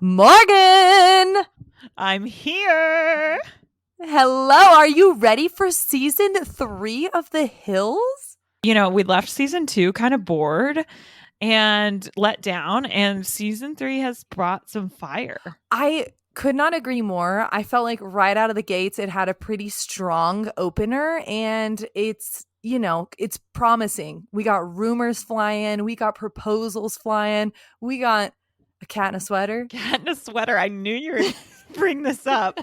Morgan! I'm here. Hello, are you ready for season 3 of The Hills? You know, we left season 2 kind of bored and let down, and season 3 has brought some fire. I could not agree more. I felt like right out of the gates, it had a pretty strong opener, and it's promising. We got rumors flying, we got proposals flying, we got a cat in a sweater. Cat in a sweater. I knew you were going to bring this up.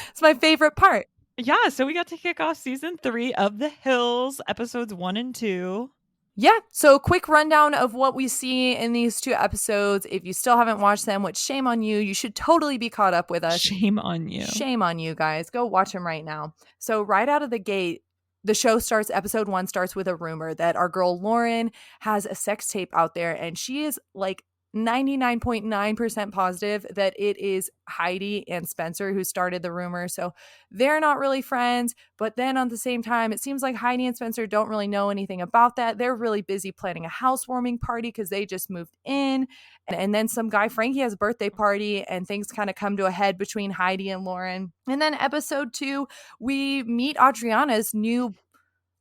It's my favorite part. Yeah, so we got to kick off season 3 of The Hills, episodes 1 and 2. Yeah, so quick rundown of what we see in these 2 episodes. If you still haven't watched them, which shame on you, you should totally be caught up with us. Shame on you. Shame on you guys. Go watch them right now. So right out of the gate, the show starts, episode 1 starts with a rumor that our girl Lauren has a sex tape out there, and she is like 99.9% positive that it is Heidi and Spencer who started the rumor. So they're not really friends, but then at the same time, it seems like Heidi and Spencer don't really know anything about that. They're really busy planning a housewarming party because they just moved in. And then some guy, Frankie, has a birthday party, and things kind of come to a head between Heidi and Lauren. And then episode 2, we meet Adriana's new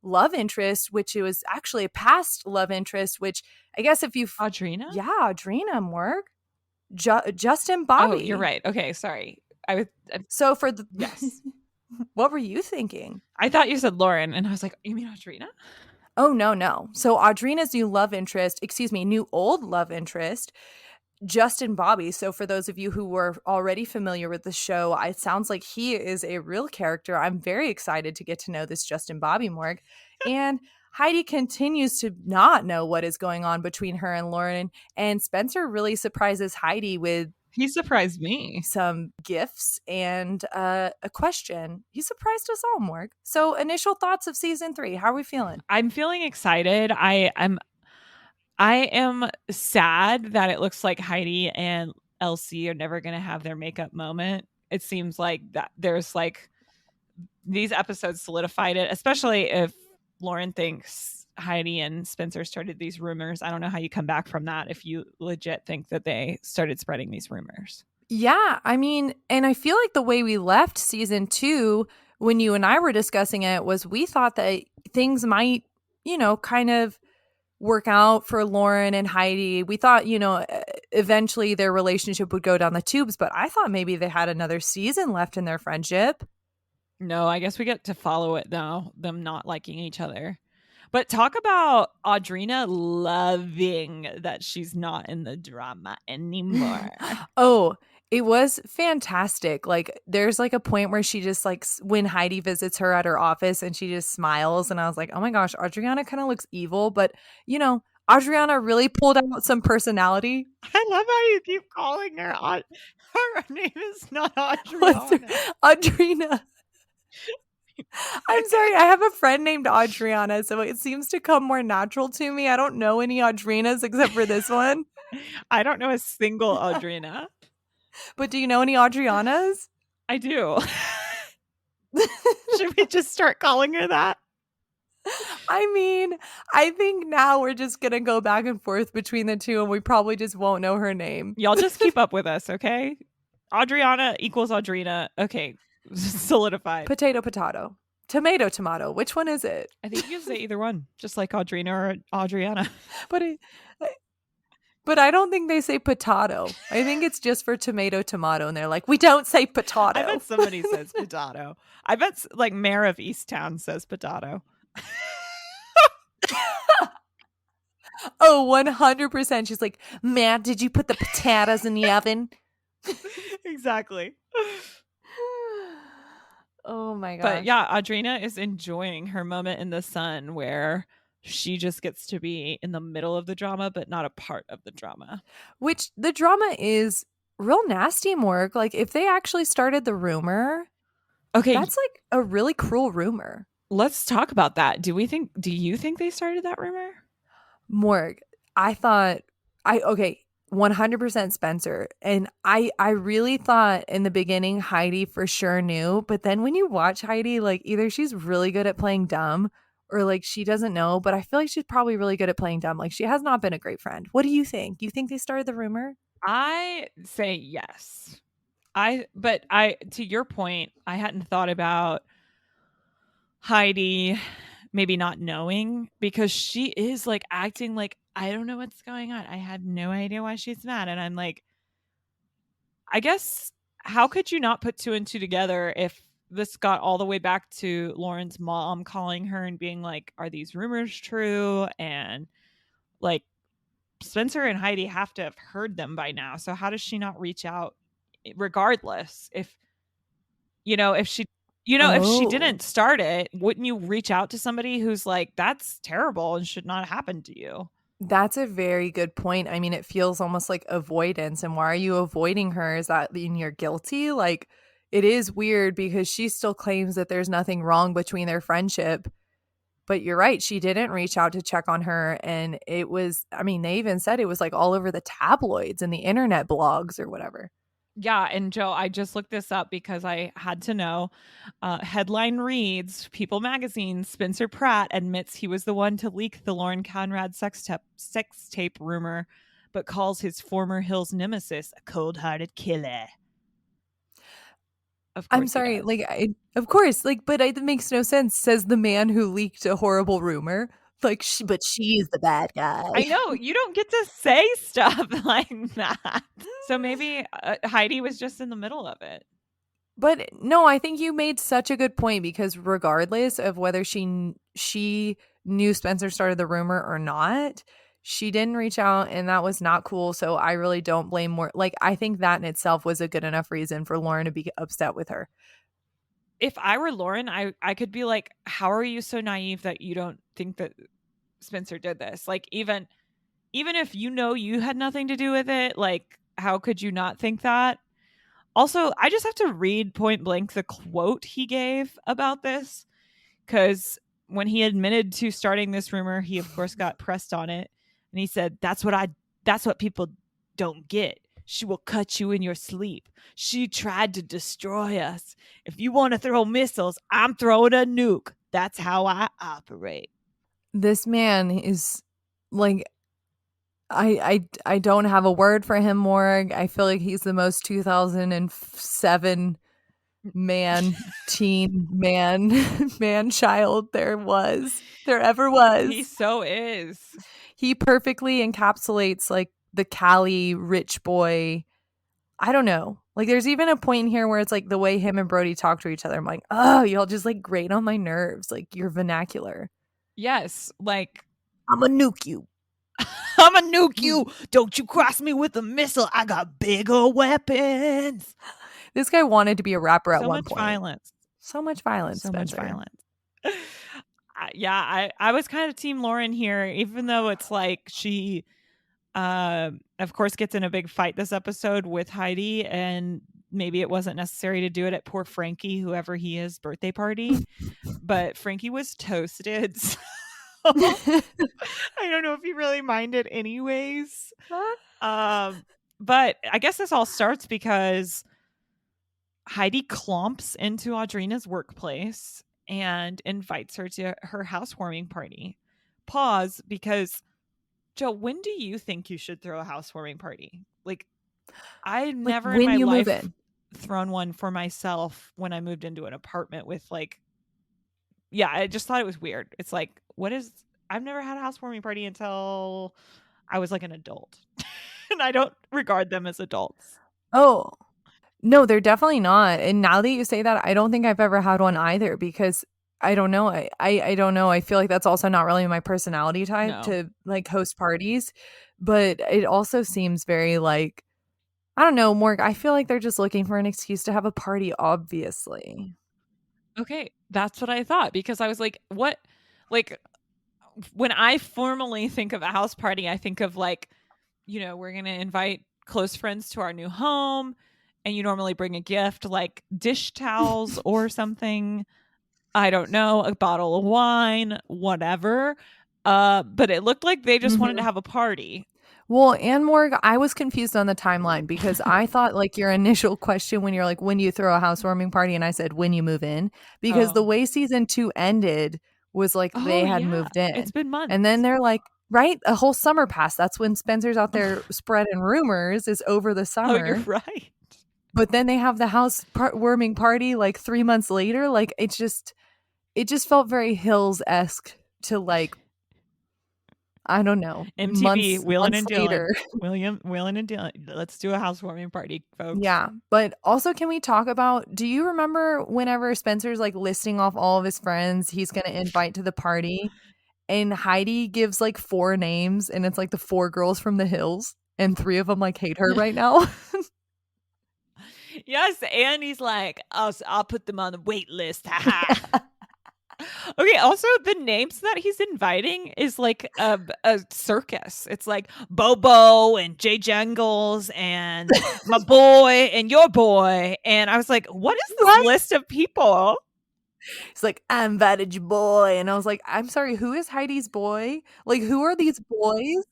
love interest, which it was actually a past love interest, which I guess if you've Audrina? Yeah, Audrina, Morg. Justin Bobby. Oh, you're right. Okay, sorry. So for the yes. What were you thinking? I thought you said Lauren, and I was like, you mean Audrina? Oh, no. So Audrina's new old love interest, Justin Bobby. So for those of you who were already familiar with the show, it sounds like he is a real character. I'm very excited to get to know this Justin Bobby, Morg. And Heidi continues to not know what is going on between her and Lauren. And Spencer really surprises Heidi with He surprised me. some gifts and a question. He surprised us all, Morg. So initial thoughts of season 3. How are we feeling? I'm feeling excited. I am sad that it looks like Heidi and Elsie are never going to have their makeup moment. It seems like that there's like these episodes solidified it, especially if Lauren thinks Heidi and Spencer started these rumors. I don't know how you come back from that if you legit think that they started spreading these rumors. Yeah, I mean, and I feel like the way we left season 2 when you and I were discussing it was we thought that things might, kind of work out for Lauren and Heidi. We thought, eventually their relationship would go down the tubes, but I thought maybe they had another season left in their friendship. No, I guess we get to follow it now, them not liking each other. But talk about Audrina loving that she's not in the drama anymore. Oh, it was fantastic. Like, there's like a point where she just like, when Heidi visits her at her office and she just smiles. And I was like, oh my gosh, Adriana kind of looks evil. But, Adriana really pulled out some personality. I love how you keep calling her. Her name is not Adriana. Audrina. I'm sorry. I have a friend named Adriana, so it seems to come more natural to me. I don't know any Audrinas except for this one. I don't know a single Audrina. But do you know any Adrianas? I do. Should we just start calling her that? I mean, I think now we're just going to go back and forth between the two, and we probably just won't know her name. Y'all just keep up with us, okay? Adriana equals Audrina. Okay. Solidified. Potato, potato. Tomato, tomato. Which one is it? I think you can say either one, just like Audrina or Adriana. But I don't think they say potato. I think it's just for tomato, tomato. And they're like, we don't say potato. I bet somebody says potato. I bet like Mayor of Easttown says potato. Oh, 100%. She's like, Matt, did you put the potatoes in the oven? Exactly. Oh my gosh. But yeah, Audrina is enjoying her moment in the sun where she just gets to be in the middle of the drama, but not a part of the drama. Which the drama is real nasty, Morg. Like, if they actually started the rumor, okay, that's like a really cruel rumor. Let's talk about that. Do you think they started that rumor? Morg, I thought 100% Spencer. And I really thought in the beginning Heidi for sure knew. But then when you watch Heidi, like, either she's really good at playing dumb or like she doesn't know. But I feel like she's probably really good at playing dumb. Like, she has not been a great friend. What do you think? You think they started the rumor? I say yes. But to your point, I hadn't thought about Heidi maybe not knowing, because she is like acting like, I don't know what's going on. I have no idea why she's mad. And I'm like, I guess, how could you not put two and two together if this got all the way back to Lauren's mom calling her and being like, are these rumors true? And like, Spencer and Heidi have to have heard them by now. So how does she not reach out regardless? If, if she, if she Oh. didn't start it, wouldn't you reach out to somebody who's like, that's terrible and should not happen to you? That's a very good point. I mean, it feels almost like avoidance. And why are you avoiding her? Is that mean you're guilty? Like, it is weird because she still claims that there's nothing wrong between their friendship. But you're right. She didn't reach out to check on her. And it was, I mean, they even said it was like all over the tabloids and the internet blogs or whatever. Yeah, and Joe, I just looked this up because I had to know. Headline reads, People Magazine, Spencer Pratt admits he was the one to leak the Lauren Conrad sex tape rumor, but calls his former Hills nemesis a cold-hearted killer. Of I'm course he sorry. does. Like, of course, like, but it makes no sense, says the man who leaked a horrible rumor. Like, but she's the bad guy. I know, you don't get to say stuff like that. So maybe Heidi was just in the middle of it. But no, I think you made such a good point because regardless of whether she knew Spencer started the rumor or not, she didn't reach out and that was not cool. So I really don't blame more. Like, I think that in itself was a good enough reason for Lauren to be upset with her. If I were Lauren, I could be like, how are you so naive that you don't think that Spencer did this? Like, even if you had nothing to do with it, like, how could you not think that? Also, I just have to read point blank the quote he gave about this, because when he admitted to starting this rumor, he of course got pressed on it, and he said, that's what people don't get. She will cut you in your sleep. She tried to destroy us. If you want to throw missiles, I'm throwing a nuke. That's how I operate. This man is like, I don't have a word for him, Morg. I feel like he's the most 2007 teen man child there ever was. He so is. He perfectly encapsulates like the Cali rich boy. I don't know. Like, there's even a point in here where it's like the way him and Brody talk to each other. I'm like, oh, y'all just like grate on my nerves. Like, your vernacular. Yes, like, I'm a nuke you. I'm a nuke you. Don't you cross me with a missile. I got bigger weapons. This guy wanted to be a rapper at one point. Violence. So much violence. So Spencer. much violence. I was kind of team Lauren here, even though it's like she, of course, gets in a big fight this episode with Heidi, and maybe it wasn't necessary to do it at poor Frankie, whoever he is, birthday party. But Frankie was toasted. So I don't know if he really minded anyways. But I guess this all starts because Heidi clomps into Audrina's workplace and invites her to her housewarming party. Pause, because Joe, when do you think you should throw a housewarming party? Like, I never in my life thrown one for myself when I moved into an apartment with like, yeah, I just thought it was weird. It's like, I've never had a housewarming party until I was like an adult. And I don't regard them as adults. Oh, no, they're definitely not. And now that you say that, I don't think I've ever had one either because I don't know. I don't know. I feel like that's also not really my personality type to like host parties. But it also seems very like, I don't know, Morg. I feel like they're just looking for an excuse to have a party, obviously. Okay, that's what I thought, because I was like, what? Like, when I formally think of a house party, I think of like, we're going to invite close friends to our new home, and you normally bring a gift like dish towels or something. I don't know, a bottle of wine, whatever. But it looked like they just wanted to have a party. Well, and Morg, I was confused on the timeline because I thought like your initial question when you're like, when do you throw a housewarming party? And I said, when you move in, because the way season 2 ended was like they had moved in. It's been months. And then they're like, Right? A whole summer passed. That's when Spencer's out there spreading rumors, is over the Oh, you're summer. right. But then they have the housewarming party like 3 months later. Like it just felt very Hills-esque to like, I don't know, MTV, Willin months and Dylan. later. Willin and Dylan. Let's do a housewarming party, folks. Yeah. But also, can we talk about, do you remember whenever Spencer's like listing off all of his friends he's going to invite to the party, and Heidi gives like 4 names, and it's like the 4 girls from the Hills, and 3 of them like hate her right now? Yes, and he's like, I'll put them on the wait list. Haha. Okay, also the names that he's inviting is like a circus. It's like Bobo and Jay Jangles and my boy and your boy. And I was like, what is this What? list of people? He's like, I invited your boy. And I was like, I'm sorry, who is Heidi's boy? Like, who are these boys?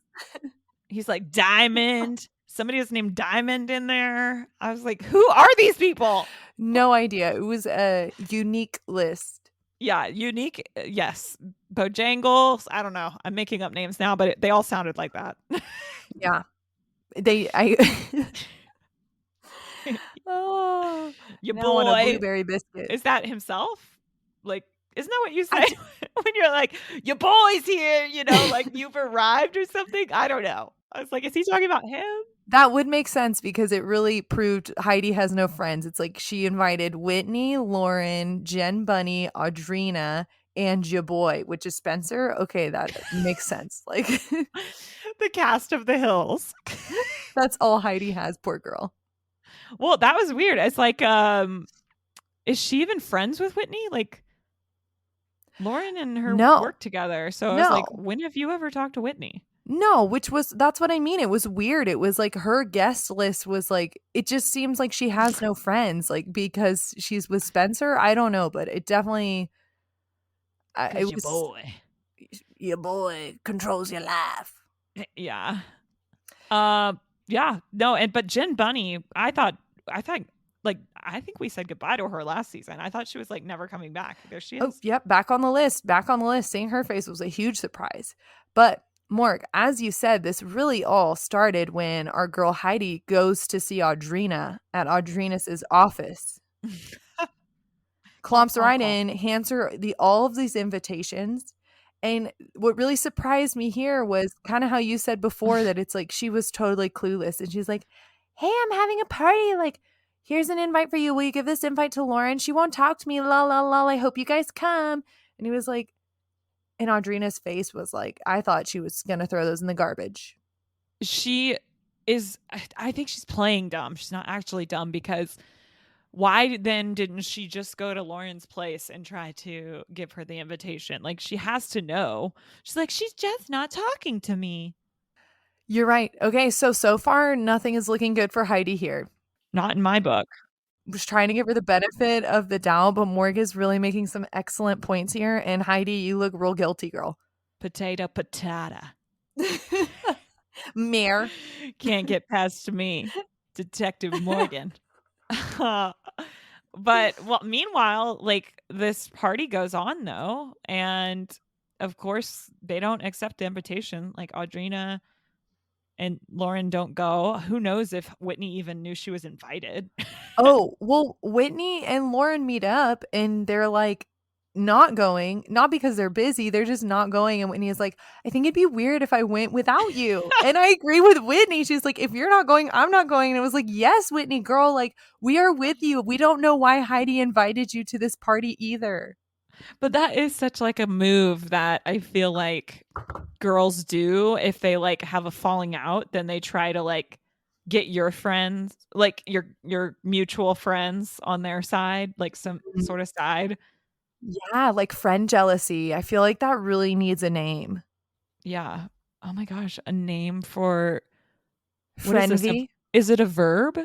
He's like, Diamond. Somebody was named Diamond in there. I was like, who are these people? No idea. It was a unique list. Yeah, unique. Yes. Bojangles. I don't know. I'm making up names now, but they all sounded like that. Yeah. Oh, your now I want a boy. blueberry biscuit. Is that himself? Like, isn't that what you say when you're like, your boy's here, you know, like you've arrived or something? I don't know. I was like, is he talking about him? That would make sense because it really proved Heidi has no friends. It's like she invited Whitney, Lauren, Jen Bunny, Audrina, and your boy, which is Spencer. Okay, that makes sense. Like the cast of the Hills. That's all Heidi has, poor girl. Well, that was weird. It's like, is she even friends with Whitney? Like, Lauren and her work together. So I was like, when have you ever talked to Whitney? No, that's what I mean. It was weird. It was like her guest list was like, it just seems like she has no friends, like because she's with Spencer. I don't know, but it definitely, it was your boy controls your life. Yeah. Yeah. No, but Jen Bunny, I think we said goodbye to her last season. I thought she was like never coming back. There she is. Oh, yep, back on the list. Seeing her face was a huge surprise. But Morg, as you said, this really all started when our girl Heidi goes to see Audrina at Audrina's office. Clomps right in, hands her all of these invitations. And what really surprised me here was kind of how you said before that it's like she was totally clueless. And she's like, hey, I'm having a party. Like, here's an invite for you. Will you give this invite to Lauren? She won't talk to me. La, la, la. I hope you guys come. And he was like, and Audrina's face was like, I thought she was going to throw those in the garbage. She is, I think she's playing dumb. She's not actually dumb because why then didn't she just go to Lauren's place and try to give her the invitation? Like, she has to know. She's like, she's just not talking to me. You're right. Okay, so far, nothing is looking good for Heidi here. Not in my book. Was trying to give her the benefit of the doubt, but Morg is really making some excellent points here. And Heidi, you look real guilty, girl. Potato, patata. Mare. Can't get past me, Detective Morgan. But meanwhile, like this party goes on though, and of course they don't accept the invitation. Like Audrina and Lauren don't go. Who knows if Whitney even knew she was invited? Oh, well, Whitney and Lauren meet up and they're like not going, not because they're busy, they're just not going. And Whitney is like, I think it'd be weird if I went without you. And I agree with Whitney. She's like, if you're not going, I'm not going. And it was like, yes, Whitney, girl, like we are with you. We don't know why Heidi invited you to this party either. But that is such like a move that I feel like girls do if they like have a falling out, then they try to like get your friends, like your mutual friends on their side, like some sort of side. Yeah, like friend jealousy. I feel like that really needs a name. Yeah. Oh my gosh, a name for friendvy. Is it a verb?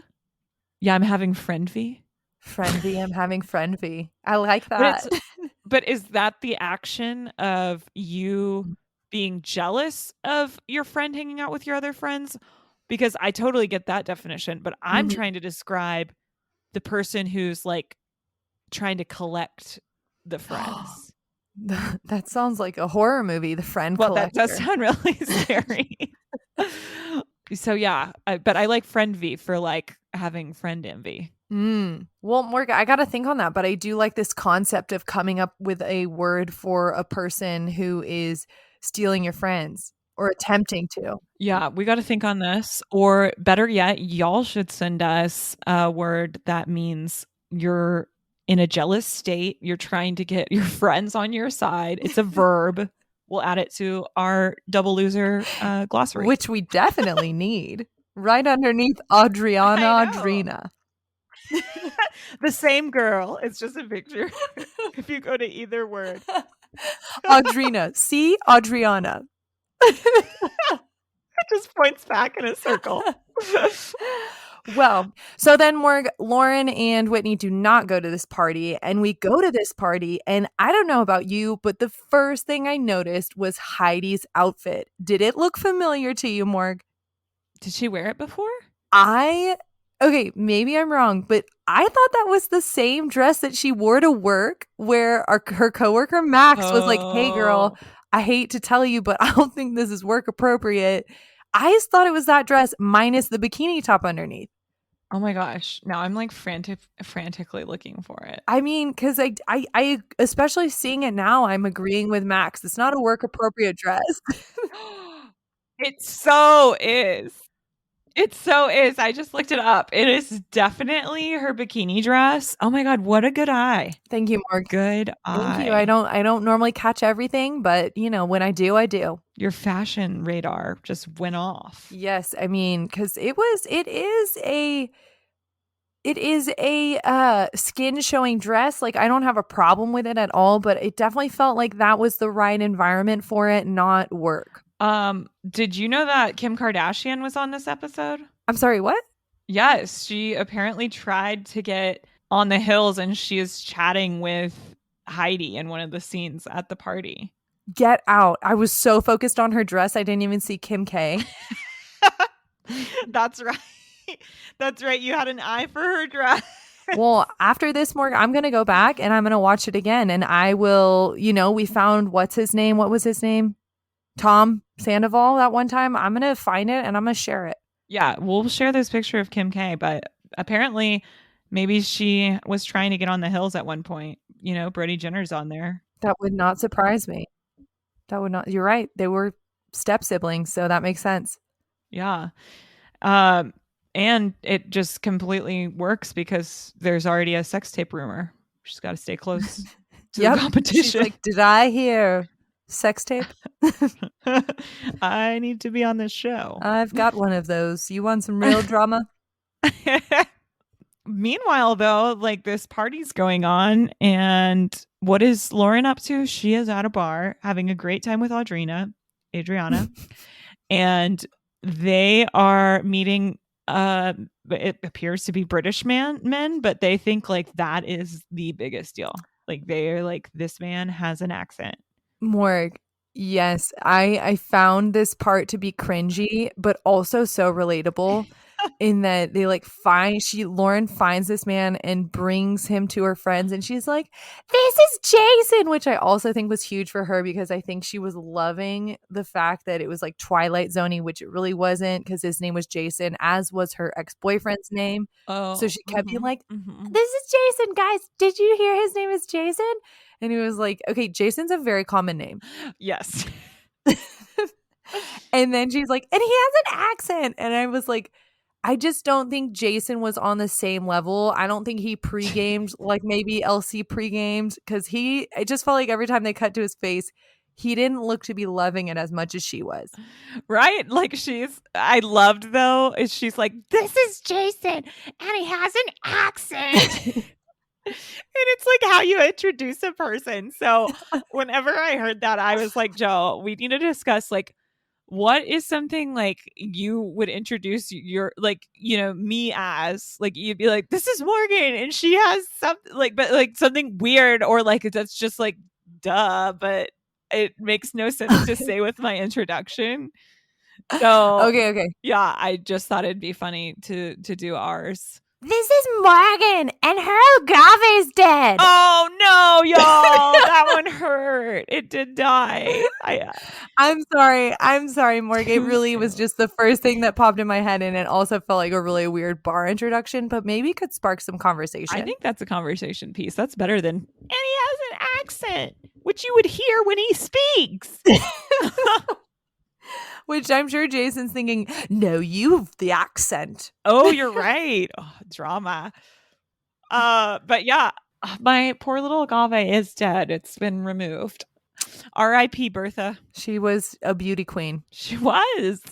Yeah, I'm having friendvy. Friendvy, I'm having friendvy. I like that. But is that the action of you being jealous of your friend hanging out with your other friends? Because I totally get that definition, but I'm trying to describe the person who's like trying to collect the friends. That sounds like a horror movie, The Friend Well, that does Collector. sound really scary. So yeah, but I like friend V for like having friend envy. Well, Morgan, I got to think on that, but I do like this concept of coming up with a word for a person who is stealing your friends or attempting to. Yeah, we got to think on this. Or better yet, y'all should send us a word that means you're in a jealous state. You're trying to get your friends on your side. It's a verb. We'll add it to our double loser glossary. Which we definitely need. Right underneath Adriana I know. Audrina. The same girl. It's just a picture. If you go to either word. Audrina. See? Adriana. It just points back in a circle. Well, so then Lauren and Whitney do not go to this party, and we go to this party, and I don't know about you, but the first thing I noticed was Heidi's outfit. Did it look familiar to you, Morg? Did she wear it before? Okay, maybe I'm wrong, but I thought that was the same dress that she wore to work, where her coworker Max was like, "Hey, girl, I hate to tell you, but I don't think this is work appropriate." I just thought it was that dress minus the bikini top underneath. Oh my gosh. Now I'm like frantically looking for it. I mean, because I especially seeing it now, I'm agreeing with Max. It's not a work appropriate dress. It so is. It so is. I just looked it up. It is definitely her bikini dress. Oh my god, what a good eye. Thank you, Mark. Good eye. Thank you. I don't normally catch everything, but you know, when I do, I do. Your fashion radar just went off. Yes, I mean, because it is a skin showing dress. Like, I don't have a problem with it at all, but it definitely felt like that was the right environment for it, not work. Did you know that Kim Kardashian was on this episode? I'm sorry, what? Yes, she apparently tried to get on the hills, and she is chatting with Heidi in one of the scenes at the party. Get out. I was so focused on her dress, I didn't even see Kim K. That's right. That's right. You had an eye for her dress. Well, after this, Morgan, I'm going to go back and I'm going to watch it again. And I will, we found what's his name? What was his name? Tom Sandoval that one time. I'm going to find it and I'm going to share it. Yeah, we'll share this picture of Kim K. But apparently, maybe she was trying to get on the hills at one point. Brody Jenner's on there. That would not surprise me. That would not. You're right. They were step siblings, so that makes sense. Yeah. And it just completely works because there's already a sex tape rumor. She's got to stay close to the competition. She's like, did I hear sex tape? I need to be on this show. I've got one of those. You want some real drama? Meanwhile, though, like, this party's going on, and what is Lauren up to? She is at a bar having a great time with Adriana, and they are meeting. It appears to be British men, but they think like that is the biggest deal. Like, they're like, this man has an accent. Morg, yes, I found this part to be cringy, but also so relatable. In that they Lauren finds this man and brings him to her friends, and she's like, "This is Jason," which I also think was huge for her because I think she was loving the fact that it was like Twilight Zone-y, which it really wasn't because his name was Jason, as was her ex-boyfriend's name. Oh, so she kept being like, "This is Jason, guys. Did you hear his name is Jason?" And he was like, "Okay, Jason's a very common name." Yes. And then she's like, "And he has an accent," and I was like, I just don't think Jason was on the same level. I don't think he pre-gamed like maybe LC pre-gamed because it just felt like every time they cut to his face, he didn't look to be loving it as much as she was. Right? Like, I loved though, is she's like, "This is Jason and he has an accent." And it's like how you introduce a person. So whenever I heard that, I was like, Joe, we need to discuss like, what is something like you would introduce your me as, like, you'd be like, "This is Morgan and she has something like," but like something weird or like that's just like duh, but it makes no sense to say with my introduction. So okay. Yeah, I just thought it'd be funny to do ours. This is Morgan, and her Gave's dead. Oh no, y'all! That one hurt. It did die. I'm sorry, Morgan. It really was just the first thing that popped in my head, and it also felt like a really weird bar introduction, but maybe it could spark some conversation. I think that's a conversation piece. That's better than, and he has an accent, which you would hear when he speaks. Which I'm sure Jason's thinking, no, you've the accent. Oh, you're right. Oh, drama. But yeah, my poor little Agave is dead. It's been removed. R.I.P. Bertha. She was a beauty queen. She was.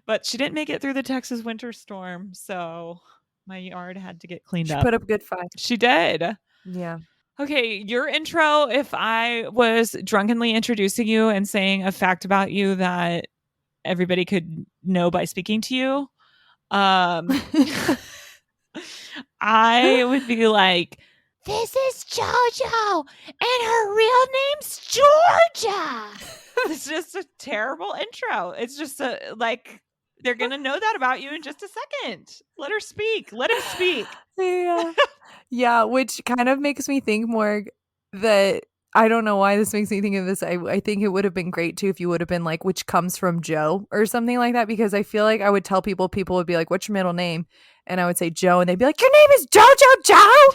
But she didn't make it through the Texas winter storm, so my yard had to get cleaned up. She put up a good fight. She did. Yeah. Okay, your intro, if I was drunkenly introducing you and saying a fact about you that everybody could know by speaking to you, I would be like, this is JoJo, and her real name's Georgia. It's just a terrible intro. It's just like, they're going to know that about you in just a second. Let her speak. Let him speak. Yeah. Yeah, which kind of makes me think more that I don't know why this makes me think of this. I think it would have been great too if you would have been like, which comes from Joe or something like that, because I feel like I would tell people would be like, what's your middle name? And I would say Joe, and they'd be like, your name is JoJo Joe?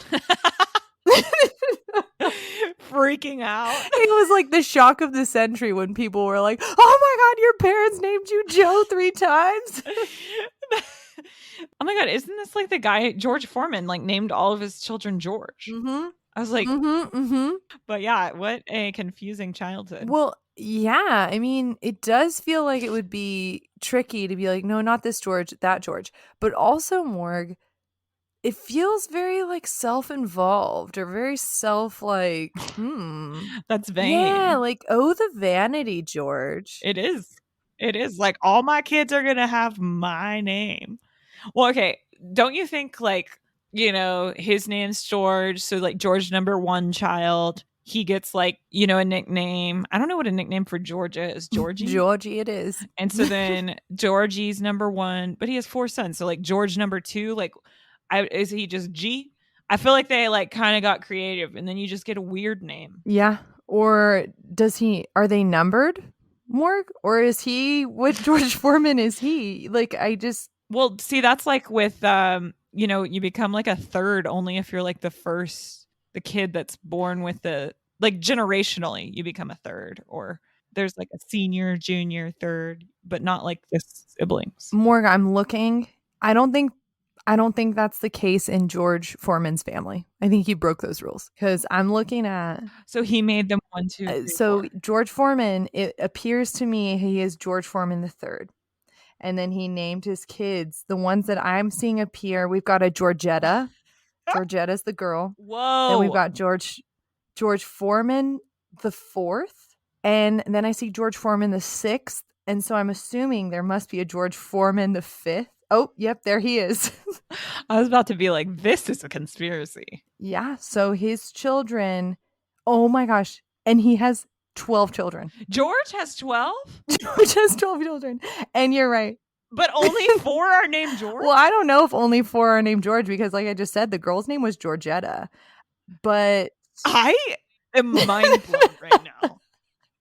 Freaking out. It was like the shock of the century when people were like, oh my God, your parents named you Joe 3 times. Oh my God, isn't this like the guy, George Foreman, like named all of his children George? Mm-hmm. I was like, but yeah, what a confusing childhood. Well, yeah, I mean, it does feel like it would be tricky to be like, no, not this George, that George. But also, Morg, it feels very like self-involved or very That's vain. Yeah, like, oh, the vanity, George. It is. It is like, all my kids are going to have my name. Well, okay. Don't you think like, you know, his name's George. So like George number 1 child, he gets like, you know, a nickname. I don't know what a nickname for Georgia is. Georgie? Georgie it is. And so then Georgie's number 1, but he has 4 sons. So like George number 2, like, is he just G? I feel like they like kind of got creative, and then you just get a weird name. Yeah. Or are they numbered, Morg? Or is he, what George Foreman is he? Like, well, see, that's like with, you know, you become like a third only if you're like the kid that's born with like generationally, you become a third, or there's like a senior, junior, third, but not like the siblings. Morg, I'm looking. I don't think that's the case in George Foreman's family. I think he broke those rules, because I'm looking at. So he made them 1, 2, 3, so 4. George Foreman, it appears to me he is George Foreman the third. And then he named his kids, the ones that I'm seeing appear. We've got a Georgetta. Georgetta's the girl. Whoa. Then we've got George Foreman the 4th. And then I see George Foreman the 6th. And so I'm assuming there must be a George Foreman the 5th. Oh, yep, there he is. I was about to be like, this is a conspiracy. Yeah. So his children, oh my gosh. And he has 12 children. George has 12? George has 12 children. And you're right. But only 4 are named George? Well, I don't know if only 4 are named George, because like I just said, the girl's name was Georgetta. But I am mind blown right now.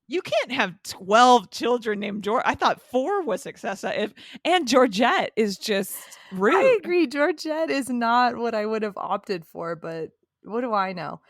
You can't have 12 children named George. I thought 4 was excessive. And Georgette is just rude. I agree. Georgette is not what I would have opted for, but what do I know?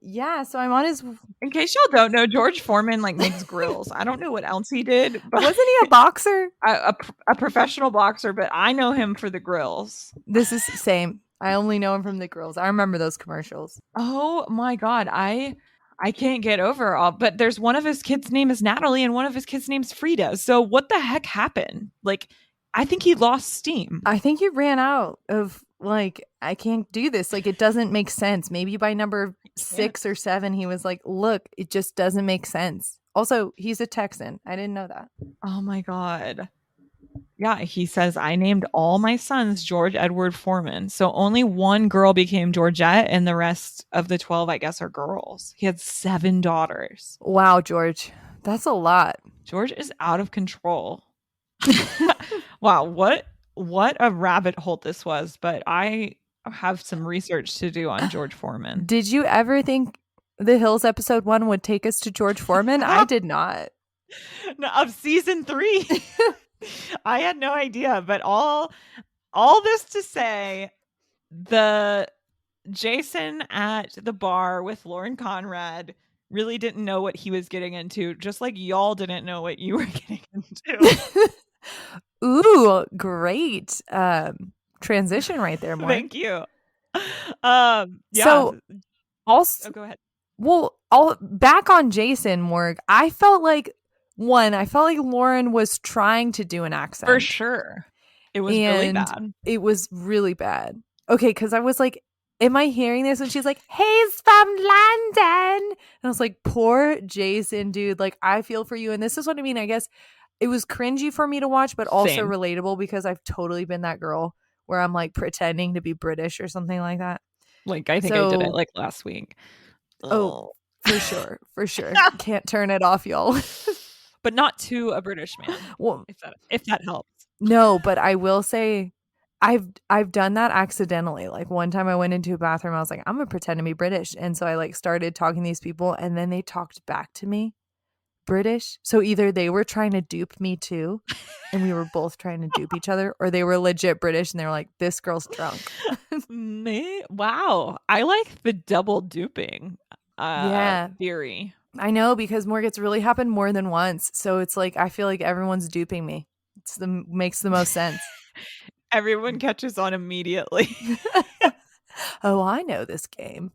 Yeah, so I'm on his. In case y'all don't know, George Foreman like makes grills. I don't know what else he did, but wasn't he a boxer? a professional boxer, but I know him for the grills. This is the same. I only know him from the grills. I remember those commercials. Oh my God. I can't get over all, but there's one of his kids' name is Natalie and one of his kids' name's Frida. So what the heck happened? Like, I think he lost steam. I think he ran out of like, I can't do this. Like, it doesn't make sense. Maybe by number 6 or 7, he was like, look, it just doesn't make sense. Also, he's a Texan. I didn't know that. Oh my God. Yeah, he says, I named all my sons George Edward Foreman. So only 1 girl became Georgette, and the rest of the 12, I guess, are girls. He had 7 daughters. Wow, George. That's a lot. George is out of control. Wow, what what a rabbit hole this was, but I have some research to do on George Foreman. Did you ever think The Hills episode 1 would take us to George Foreman? I did not. No, of season 3. I had no idea, but all this to say, the Jason at the bar with Lauren Conrad really didn't know what he was getting into, just like y'all didn't know what you were getting into. Ooh, great transition right there, Morg. Thank you. Yeah. So also, go ahead. Well, back on Jason, Morg, I felt like Lauren was trying to do an accent. For sure. It was really bad. It was really bad. Okay, because I was like, am I hearing this? And she's like, he's from London. And I was like, poor Jason, dude. Like, I feel for you. And this is what I mean. I guess it was cringy for me to watch, but also Same. relatable because I've totally been that girl where I'm like pretending to be British or something like that. Like, I think I did it like last week. Oh, for sure. For sure. Can't turn it off, y'all. But not to a British man. Well, if that helps. No, but I will say I've done that accidentally. Like one time I went into a bathroom, I was like, I'm gonna pretend to be British. And so I like started talking to these people and then they talked back to me British. So either they were trying to dupe me too, and we were both trying to dupe each other, or they were legit British and they were like, this girl's drunk. Wow. I like the double duping theory. I know, because it's really happened more than once. So it's like I feel like everyone's duping me. Makes the most sense. Everyone catches on immediately. Oh, I know this game.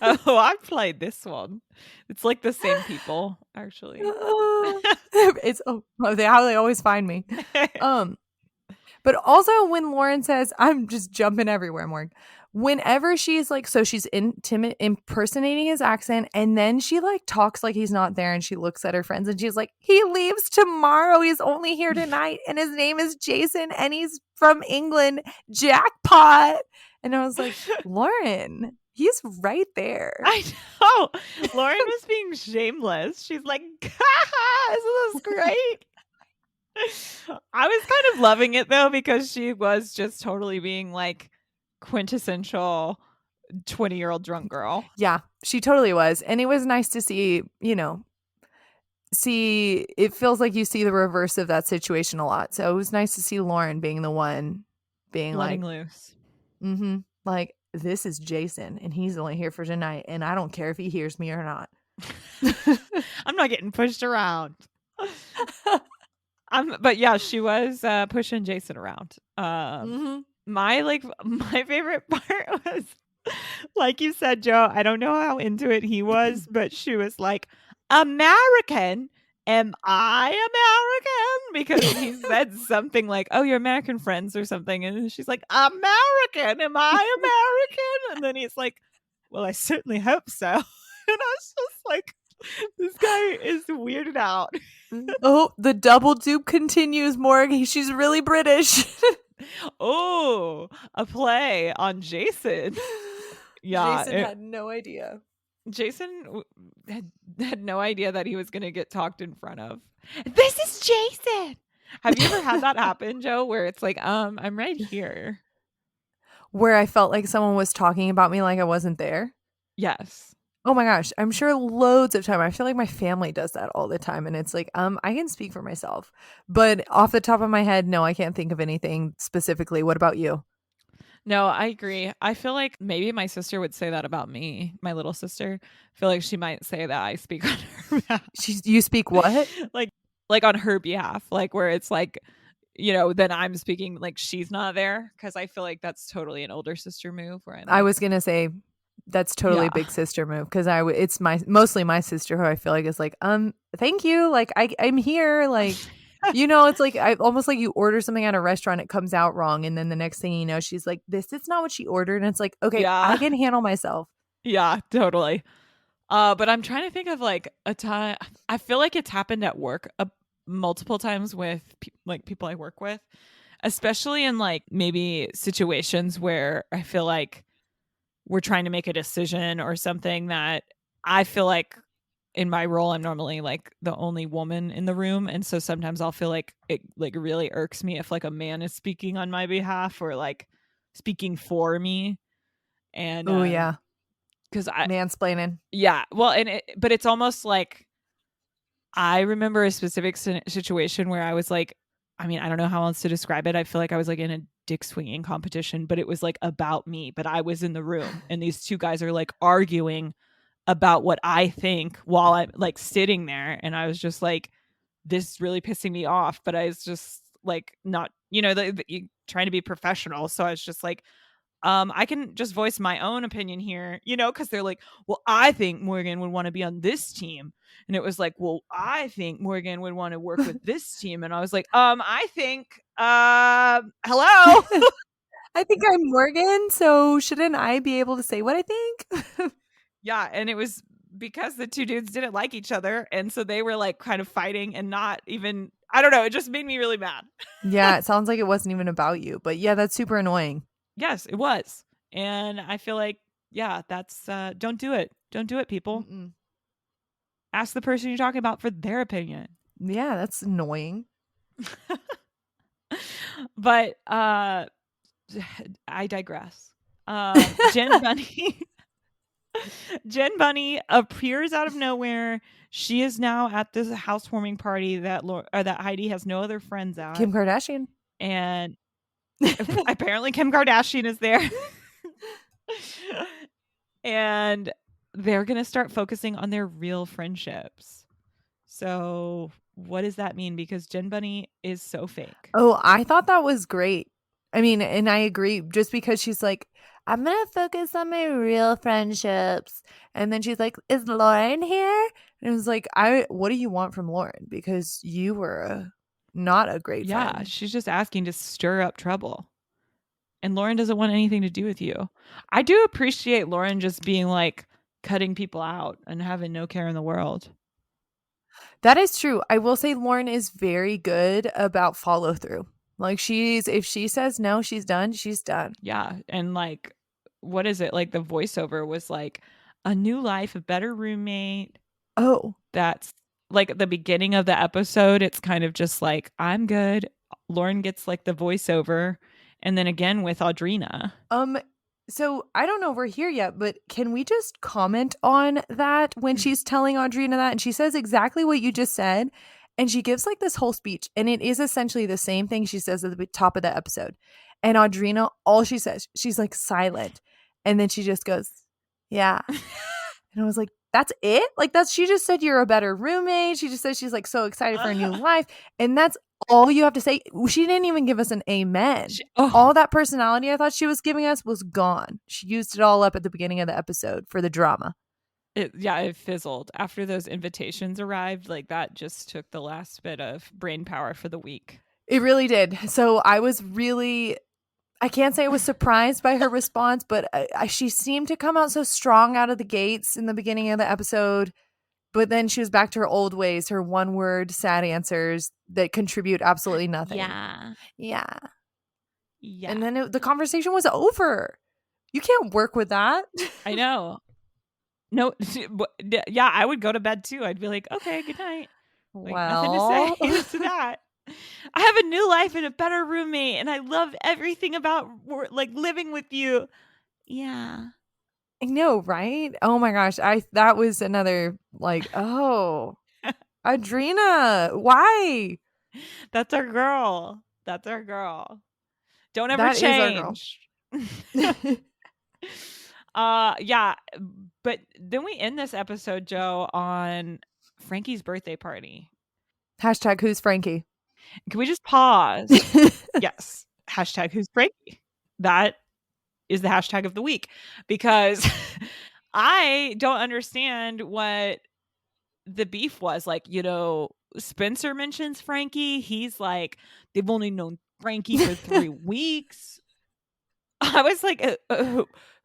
Oh, I've played this one. It's like the same people, actually. It's how they always find me. But also when Lauren says, I'm just jumping everywhere, Morg. Whenever she's like, so she's impersonating his accent, and then she like talks like he's not there, and she looks at her friends and she's like, he leaves tomorrow, he's only here tonight, and his name is Jason and he's from England, jackpot. And I was like, Lauren, he's right there. I know. Lauren was being shameless. She's like, isn't this great? I was kind of loving it though, because she was just totally being like quintessential 20-year-old drunk girl. Yeah, she totally was. And it was nice to see, it feels like you see the reverse of that situation a lot. So it was nice to see Lauren being the one being letting like loose. Like, this is Jason and he's only here for tonight, and I don't care if he hears me or not. I'm not getting pushed around. But yeah, she was pushing Jason around. My favorite part was, like you said, Joe, I don't know how into it he was, but she was like, American? Am I American? Because he said something like, oh, you're American friends or something. And she's like, American? Am I American? And then he's like, well, I certainly hope so. And I was just like, this guy is weirded out. Oh, the double dupe continues, Morg. She's really British. Oh, a play on Jason. Yeah. Jason had no idea. Jason had no idea that he was going to get talked in front of. This is Jason. Have you ever had that happen, Joe, where it's like, I'm right here? Where I felt like someone was talking about me like I wasn't there? Yes. Oh my gosh, I'm sure loads of time. I feel like my family does that all the time, and it's like, I can speak for myself, but off the top of my head, no, I can't think of anything specifically. What about you? No, I agree. I feel like maybe my sister would say that about me. My little sister. I feel like she might say that I speak on her behalf. You speak what? like on her behalf, like where it's like, then I'm speaking like she's not there, because I feel like that's totally an older sister move. Where I was gonna say that's totally a big sister move, because it's mostly my sister who I feel like is like, thank you, like I'm here, like. It's like almost like you order something at a restaurant, it comes out wrong, and then the next thing you know, she's like, this is not what she ordered, and it's like, okay, yeah. I can handle myself. Yeah, totally. But I'm trying to think of like a time. I feel like it's happened at work multiple times with people I work with, especially in like maybe situations where I feel like we're trying to make a decision or something that I feel like in my role, I'm normally like the only woman in the room, and so sometimes I'll feel like it like really irks me if like a man is speaking on my behalf or like speaking for me. And Oh yeah, because I mansplaining. yeah, well, but it's almost like I remember a specific situation where I was like, I mean, I don't know how else to describe it. I feel like I was like in a dick swinging competition, but it was like about me, but I was in the room and these two guys are like arguing about what I think while I'm like sitting there. And I was just like, this is really pissing me off. But I was just like, not, trying to be professional. So I was just like, I can just voice my own opinion here, because they're like, well, I think Morgan would want to be on this team. And it was like, well, I think Morgan would want to work with this team. And I was like, I think, hello. I think I'm Morgan, so shouldn't I be able to say what I think? Yeah. And it was because the two dudes didn't like each other. And so they were like kind of fighting and not even, I don't know. It just made me really mad. Yeah, it sounds like it wasn't even about you, but yeah, that's super annoying. Yes, it was. And I feel like, yeah, that's, don't do it. Don't do it, people. Mm-mm. Ask the person you're talking about for their opinion. Yeah, that's annoying. But I digress. Jen Bunny Jen Bunny appears out of nowhere. She is now at this housewarming party that Heidi has no other friends at. Kim Kardashian. And apparently Kim Kardashian is there. And they're going to start focusing on their real friendships. So what does that mean? Because Jen Bunny is so fake. Oh, I thought that was great. I mean, and I agree, just because she's like, I'm going to focus on my real friendships. And then she's like, is Lauren here? And it was like, what do you want from Lauren? Because you were not a great friend. Yeah, she's just asking to stir up trouble. And Lauren doesn't want anything to do with you. I do appreciate Lauren just being like cutting people out and having no care in the world. That is true. I will say Lauren is very good about follow through. Like if she says no, she's done, she's done. Yeah. And like, what is it? Like the voiceover was like a new life, a better roommate. Oh. That's like at the beginning of the episode. It's kind of just like, I'm good. Lauren gets like the voiceover. And then again with Audrina. So I don't know if we're here yet, but can we just comment on that when she's telling Audrina that? And she says exactly what you just said. And she gives like this whole speech. And it is essentially the same thing she says at the top of the episode. And Audrina, all she says, she's like silent. And then she just goes, yeah. And I was like, that's it? Like she just said you're a better roommate. She just said she's like so excited for a new life. And that's all you have to say. She didn't even give us an amen. All that personality I thought she was giving us was gone. She used it all up at the beginning of the episode for the drama. It fizzled. After those invitations arrived, like that just took the last bit of brain power for the week. It really did. So I was really, I can't say I was surprised by her response, but she seemed to come out so strong out of the gates in the beginning of the episode. But then she was back to her old ways, her one word sad answers that contribute absolutely nothing. Yeah. And then the conversation was over. You can't work with that. I know. No, yeah, I would go to bed too. I'd be like, okay, good night. Like, nothing to say to that. I have a new life and a better roommate, and I love everything about like living with you. Yeah. I know, right? Oh my gosh. That was another like, oh, Audrina, why? That's our girl. Don't ever change. Yeah, but then we end this episode, Joe, on Frankie's birthday party. Hashtag who's Frankie? Can we just pause? Yes. Hashtag who's Frankie? That is the hashtag of the week, because I don't understand what the beef was. Like, Spencer mentions Frankie. He's like, they've only known Frankie for 3 weeks. I was like,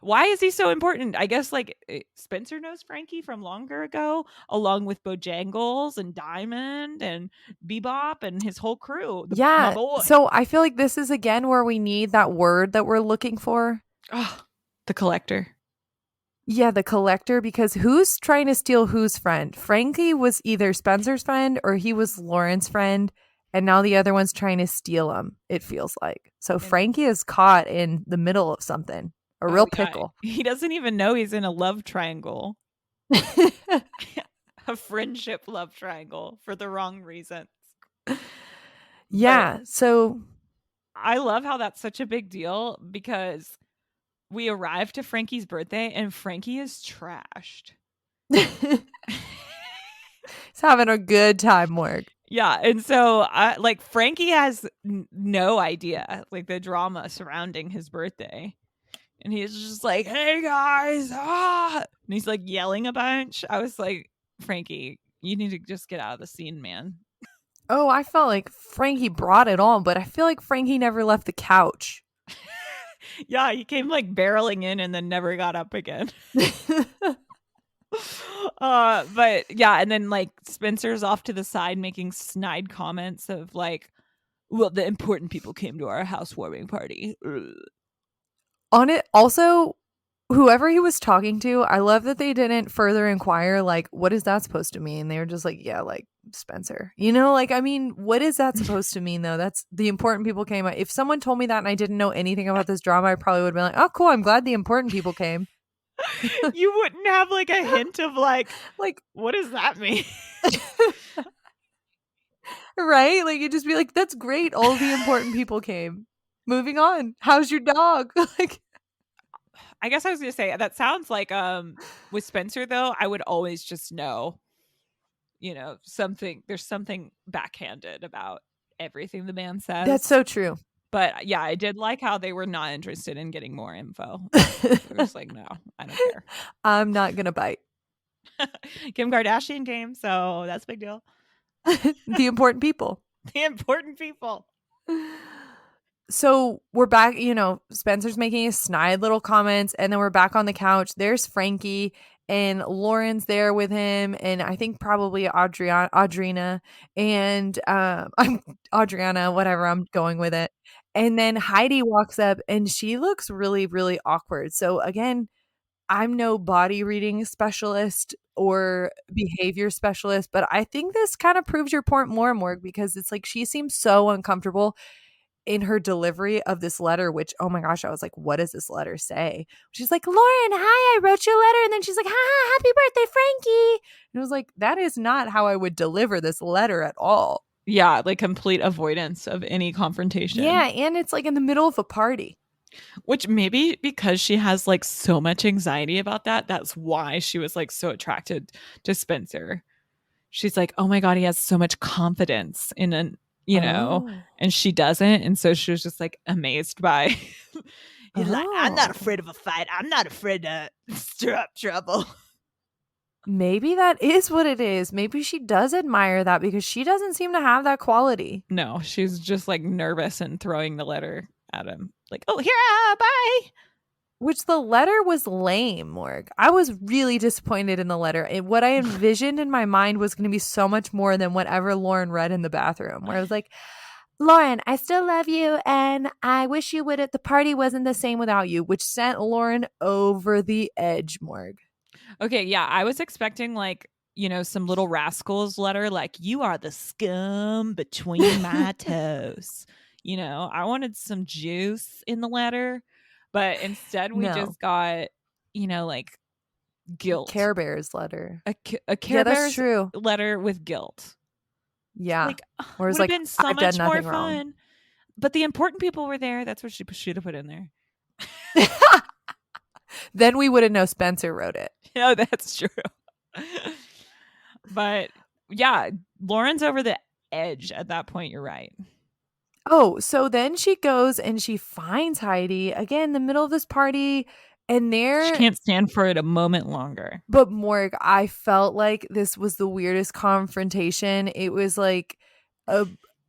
why is he so important? I guess like Spencer knows Frankie from longer ago, along with Bojangles and Diamond and Bebop and his whole crew. My boy. So I feel like this is again where we need that word that we're looking for. Oh, the collector. Yeah, the collector, because who's trying to steal whose friend? Frankie was either Spencer's friend or he was Lauren's friend, and now the other one's trying to steal him, it feels like. So And Frankie is caught in the middle of something, a oh real yeah, pickle. he doesn't even know he's in a love triangle. A friendship love triangle for the wrong reasons. Yeah, But so I love how that's such a big deal because we arrive to Frankie's birthday and Frankie is trashed. he's having a good time, Morg. Yeah, and so like Frankie has no idea like the drama surrounding his birthday. And he's just like, "Hey guys, ah!" And he's like yelling a bunch. I was like, "Frankie, you need to just get out of the scene, man." Oh, I felt like Frankie brought it on, but I feel like Frankie never left the couch. Yeah, he came like barreling in and then never got up again. But yeah, and then like Spencer's off to the side making snide comments of like, "Well, the important people came to our housewarming party." Ugh. On it, also, whoever he was talking to, I love that they didn't further inquire, like, what is that supposed to mean? They were just like, yeah, like Spencer. You know, like, I mean, what is that supposed to mean, though? That's the important people came. If someone told me that and I didn't know anything about this drama, I probably would have been like, oh, cool, I'm glad the important people came. You wouldn't have like a hint of like, Like, what does that mean? right? Like, you'd just be like, that's great. All the important people came. Moving on. How's your dog? Like, I guess I was gonna say that sounds like with Spencer though, I would always just know, you know, there's something backhanded about everything the man says. that's so true. But yeah, I did like how they were not interested in getting more info. They were just like, no, I don't care. I'm not going to bite. Kim Kardashian came, so that's a big deal. The important people. The important people. So we're back, you know, Spencer's making his snide little comments, and then we're back on the couch. There's Frankie, and Lauren's there with him, and I think probably Audrina, and I'm Adriana, whatever, I'm going with it. And then Heidi walks up, and she looks really, really awkward. So again, I'm no body reading specialist or behavior specialist, but I think this kind of proves your point more and more, because it's like she seems so uncomfortable in her delivery of this letter, which, oh my gosh, I was like, what does this letter say? She's like, Lauren, hi, I wrote you a letter. And then she's like, ha, happy birthday, Frankie. And I was like, that is not how I would deliver this letter at all. Yeah, like complete avoidance of any confrontation. Yeah, and it's like in the middle of a party. Which maybe because she has like so much anxiety about that, that's why she was like so attracted to Spencer. She's like, oh my God, he has so much confidence in an, you know, and she doesn't. And so she was just like amazed by he's like, I'm not afraid of a fight. I'm not afraid to stir up trouble. Maybe that is what it is. Maybe she does admire that, because she doesn't seem to have that quality. No, she's just like nervous and throwing the letter at him. Like, oh, here, bye. Which the letter was lame, Morg. I was really disappointed in the letter. What I envisioned in my mind was going to be so much more than whatever Lauren read in the bathroom, where I was like, Lauren, I still love you, and I wish you would. The party wasn't the same without you, which sent Lauren over the edge, Morg. Okay, yeah, I was expecting like, you know, some little rascals letter like, you are the scum between my toes. You know, I wanted some juice in the letter, but instead we just got, you know, like guilt. Care Bears letter. A Care Bears true. Letter with guilt. Yeah. Like, or it's would like, have been so much more fun. Wrong. But the important people were there. That's what she should have put in there. Then we wouldn't know Spencer wrote it. No, that's true. But yeah, Lauren's over the edge at that point. You're right. Oh, so then she goes and she finds Heidi again in the middle of this party, and she can't stand for it a moment longer. But Morg, I felt like this was the weirdest confrontation. It was like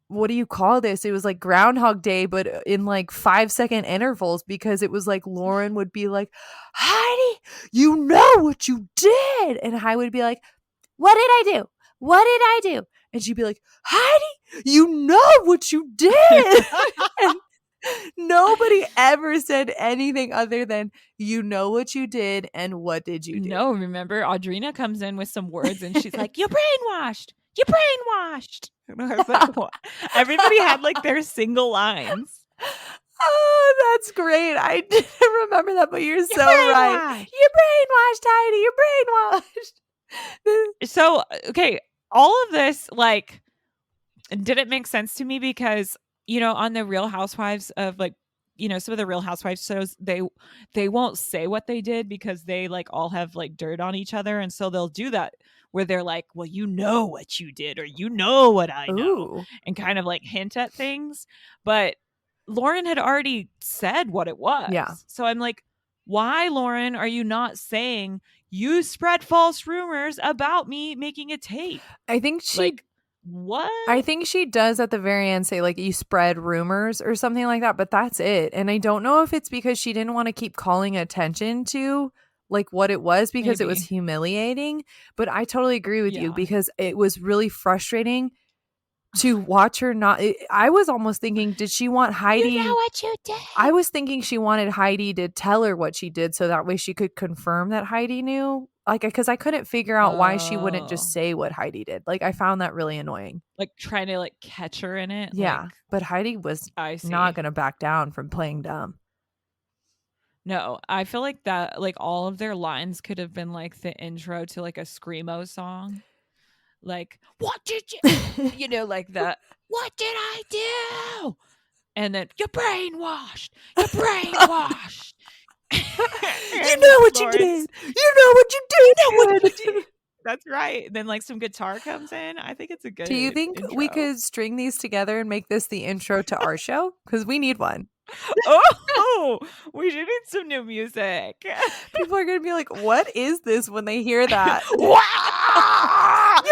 what do you call this? It was like Groundhog Day, but in like 5-second intervals, because it was like Lauren would be like, Heidi, you know what you did. And Heidi would be like, what did I do? What did I do? And she'd be like, Heidi, you know what you did. Nobody ever said anything other than, you know what you did and what did you do? No, remember Audrina comes in with some words and she's like, "You're brainwashed. You're brainwashed." And I was like, what? Everybody had like their single lines. Oh, that's great. I didn't remember that, but you're so right. You're brainwashed, Heidi. You're brainwashed. So, okay, all of this like didn't make sense to me because, you know, on the Real Housewives of like, you know, some of the Real Housewives shows, they won't say what they did because they like all have like dirt on each other, and so they'll do that where they're like, well, you know what you did, or you know what I know. Ooh. And kind of like hint at things. But Lauren had already said what it was. Yeah. So I'm like, why, Lauren, are you not saying you spread false rumors about me making a tape? I think she Like, what? I think she does at the very end say like, you spread rumors or something like that, but that's it. And I don't know if it's because she didn't want to keep calling attention to like what it was because it was Maybe. humiliating. But I totally agree with you Yeah. because it was really frustrating to watch her not. I was almost thinking, did she want Heidi? You know what you did. I was thinking she wanted Heidi to tell her what she did so that way she could confirm that Heidi knew. Like, because I couldn't figure out why she wouldn't just say what Heidi did. Like, I found that really annoying. Like trying to like catch her in it. Yeah, Like, but Heidi was I see. not going to back down from playing dumb. No, I feel like that, like all of their lines could have been like the intro to like a Screamo song. Like, what did you, you know, like that. What did I do? And then you're brainwashed. You're brainwashed. You know what you did. You know what you did. You know what you did. That's right. Then like some guitar comes in. I think it's a good. Do you think we intro. could string these together and make this the intro to our show? Because we need one. Oh, we should need some new music. People are going to be like, what is this when they hear that?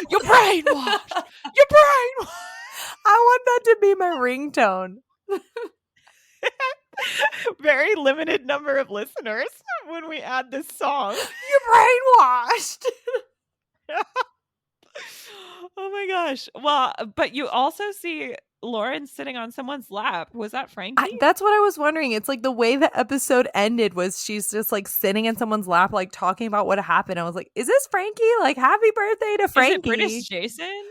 You're brainwashed. You're brainwashed. I want that to be my ringtone. Very limited number of listeners when we add this song. You're brainwashed. Oh my gosh. Well, but you also see Lauren sitting on someone's lap. Was that Frankie? That's what I was wondering. It's like the way the episode ended was she's just like sitting in someone's lap, like talking about what happened. I was like, is this Frankie? Like, happy birthday to Frankie. Is it British Jason?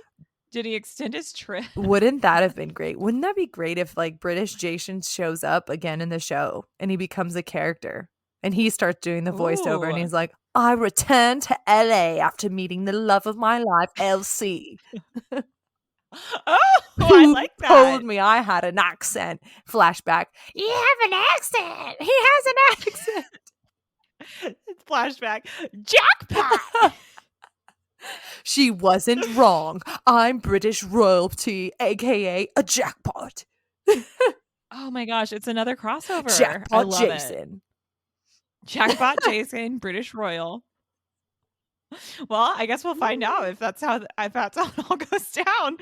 Did he extend his trip? Wouldn't that have been great? Wouldn't that be great if like British Jason shows up again in the show and he becomes a character and he starts doing the voiceover and he's like, I returned to LA after meeting the love of my life, Elsie. Oh, I like that. Told me I had an accent. Flashback. You have an accent. He has an accent. Flashback. Jackpot. She wasn't wrong. I'm British royalty, aka a jackpot. Oh my gosh, it's another crossover. Jackpot I love Jason. It. Jackpot Jason, British royal. Well, I guess we'll find out if that's how it all goes down.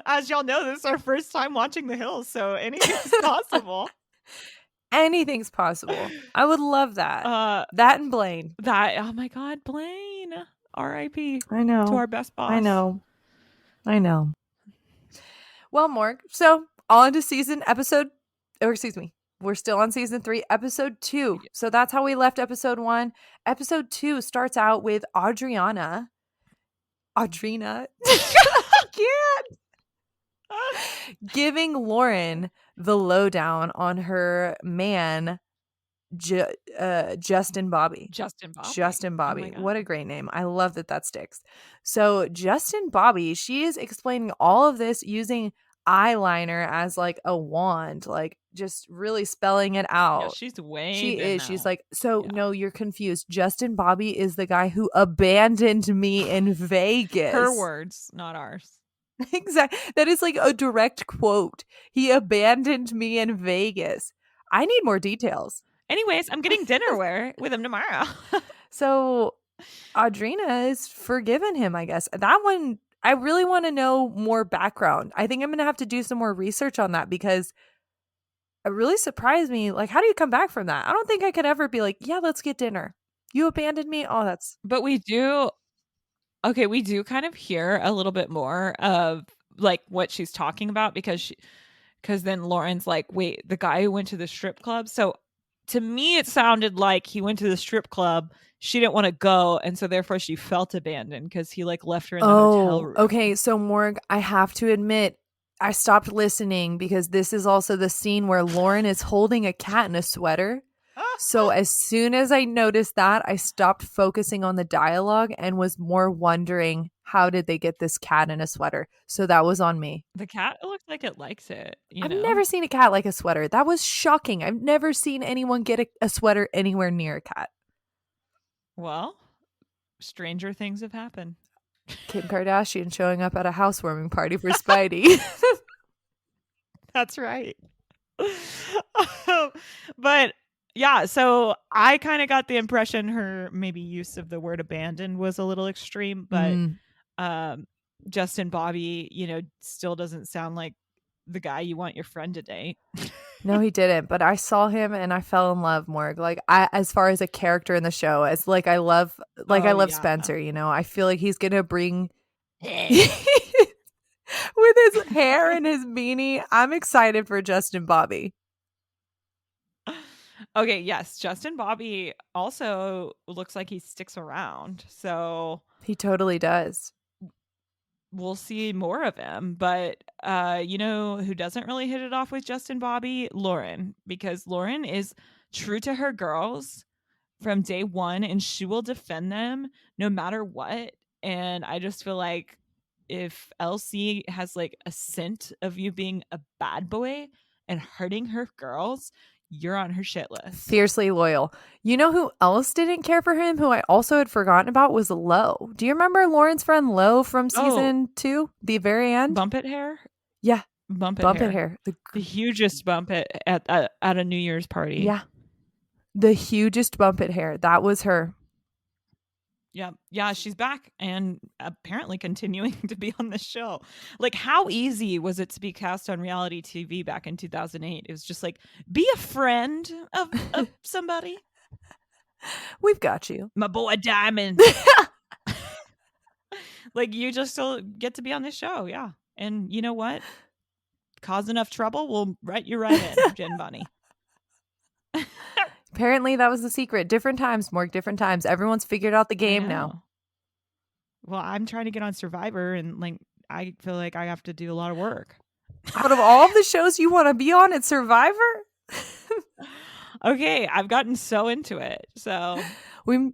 As y'all know, this is our first time watching The Hills, so anything's possible. Anything's possible. I would love that. That and Blaine. Oh my God, Blaine. R.I.P. I know. To our best boss. I know. Well, Morg, so on to we're still on season 3, episode 2. So that's how we left episode 1. Episode 2 starts out with Audrina. I can't. Giving Lauren the lowdown on her man, Justin Bobby. Justin Bobby. Oh what a great name. I love that sticks. So Justin Bobby, she is explaining all of this using eyeliner as like a wand, like just really spelling it out. Yeah, she's way. She is. Now. She's like, no, you're confused. Justin Bobby is the guy who abandoned me in Vegas. Her words, not ours. Exactly. That is like a direct quote. He abandoned me in Vegas. I need more details. Anyways, I'm getting dinnerware with him tomorrow. So Audrina has forgiven him, I guess. That one, I really want to know more background. I think I'm going to have to do some more research on that because it really surprised me. Like, how do you come back from that? I don't think I could ever be like, yeah, let's get dinner. You abandoned me? Oh, that's... But we do kind of hear a little bit more of like what she's talking about because Because then Lauren's like, wait, the guy who went to the strip club? So to me, it sounded like he went to the strip club. She didn't want to go. And so therefore she felt abandoned because he like left her in the hotel Oh, room. okay. So Morg, I have to admit, I stopped listening because this is also the scene where Lauren is holding a cat in a sweater. So as soon as I noticed that, I stopped focusing on the dialogue and was more wondering, how did they get this cat in a sweater? So that was on me. The cat looks like it likes it, you I've know? never seen a cat like a sweater. That was shocking. I've never seen anyone get a sweater anywhere near a cat. Well, stranger things have happened. Kim Kardashian showing up at a housewarming party for Spidey. That's right. But yeah, so I kind of got the impression her maybe use of the word abandoned was a little extreme, but Justin Bobby, you know, still doesn't sound like the guy you want your friend to date. No, he didn't. But I saw him and I fell in love more. Like as far as a character in the show, as like I love Yeah. Spencer. You know, I feel like he's gonna bring with his hair and his beanie. I'm excited for Justin Bobby. Okay, yes, Justin Bobby also looks like he sticks around. So he totally does. We'll see more of him. But you know who doesn't really hit it off with Justin Bobby? Lauren, because Lauren is true to her girls from day one and she will defend them no matter what. And I just feel like if LC has like a scent of you being a bad boy and hurting her girls, you're on her shit list. Fiercely loyal. You know who else didn't care for him, who I also had forgotten about, was Lo. Do you remember Lauren's friend Lo from season 2? The very end? Bump it hair? Yeah. Bump it hair. The hugest bump it at a New Year's party. Yeah. The hugest bump it hair. That was her. Yeah, she's back and apparently continuing to be on the show. Like, how easy was it to be cast on reality TV back in 2008? It was just like, be a friend of somebody. We've got you. My boy Diamond. Like, you just still get to be on this show, yeah. And you know what? Cause enough trouble, we'll write you right in, Jen Bunny. Apparently that was the secret. Different times, Morg, different times. Everyone's figured out the game now. Well, I'm trying to get on Survivor and like I feel like I have to do a lot of work. Out of all of the shows you want to be on at Survivor? Okay, I've gotten so into it. So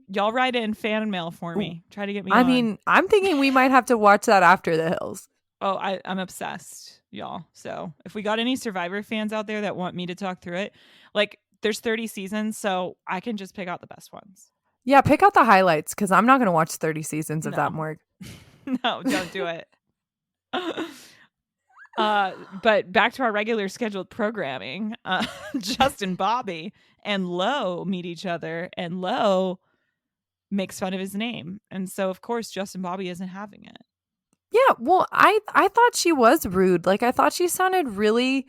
y'all write in fan mail for me. Try to get me on. I mean, I'm thinking we might have to watch that after The Hills. Oh, I'm obsessed, y'all. So if we got any Survivor fans out there that want me to talk through it, like there's 30 seasons, so I can just pick out the best ones. Yeah, pick out the highlights because I'm not going to watch 30 seasons of that, Morg. No, don't do it. But back to our regular scheduled programming. Justin Bobby and Lo meet each other, and Lo makes fun of his name. And so, of course, Justin Bobby isn't having it. Yeah, well, I thought she was rude. Like, I thought she sounded really,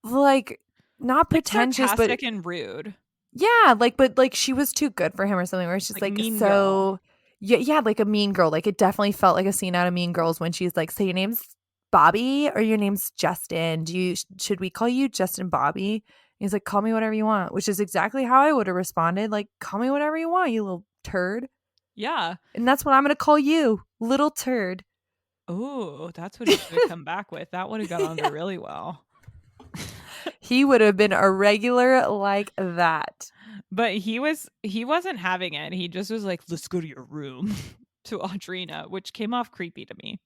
like, not pretentious, like sarcastic but and rude. Yeah, like, but like she was too good for him or something. Where it's just like mean so, girl. Yeah, like a mean girl. Like it definitely felt like a scene out of Mean Girls when she's like, "So your name's Bobby or your name's Justin? Should we call you Justin Bobby?" And he's like, "Call me whatever you want," which is exactly how I would have responded. Like, "Call me whatever you want, you little turd." Yeah, and that's what I'm gonna call you, little turd. Oh, that's what he should have come back with. That would have gone over really well. He would have been a regular like that. But he wasn't having it. He just was like, "Let's go to your room," to Audrina, which came off creepy to me.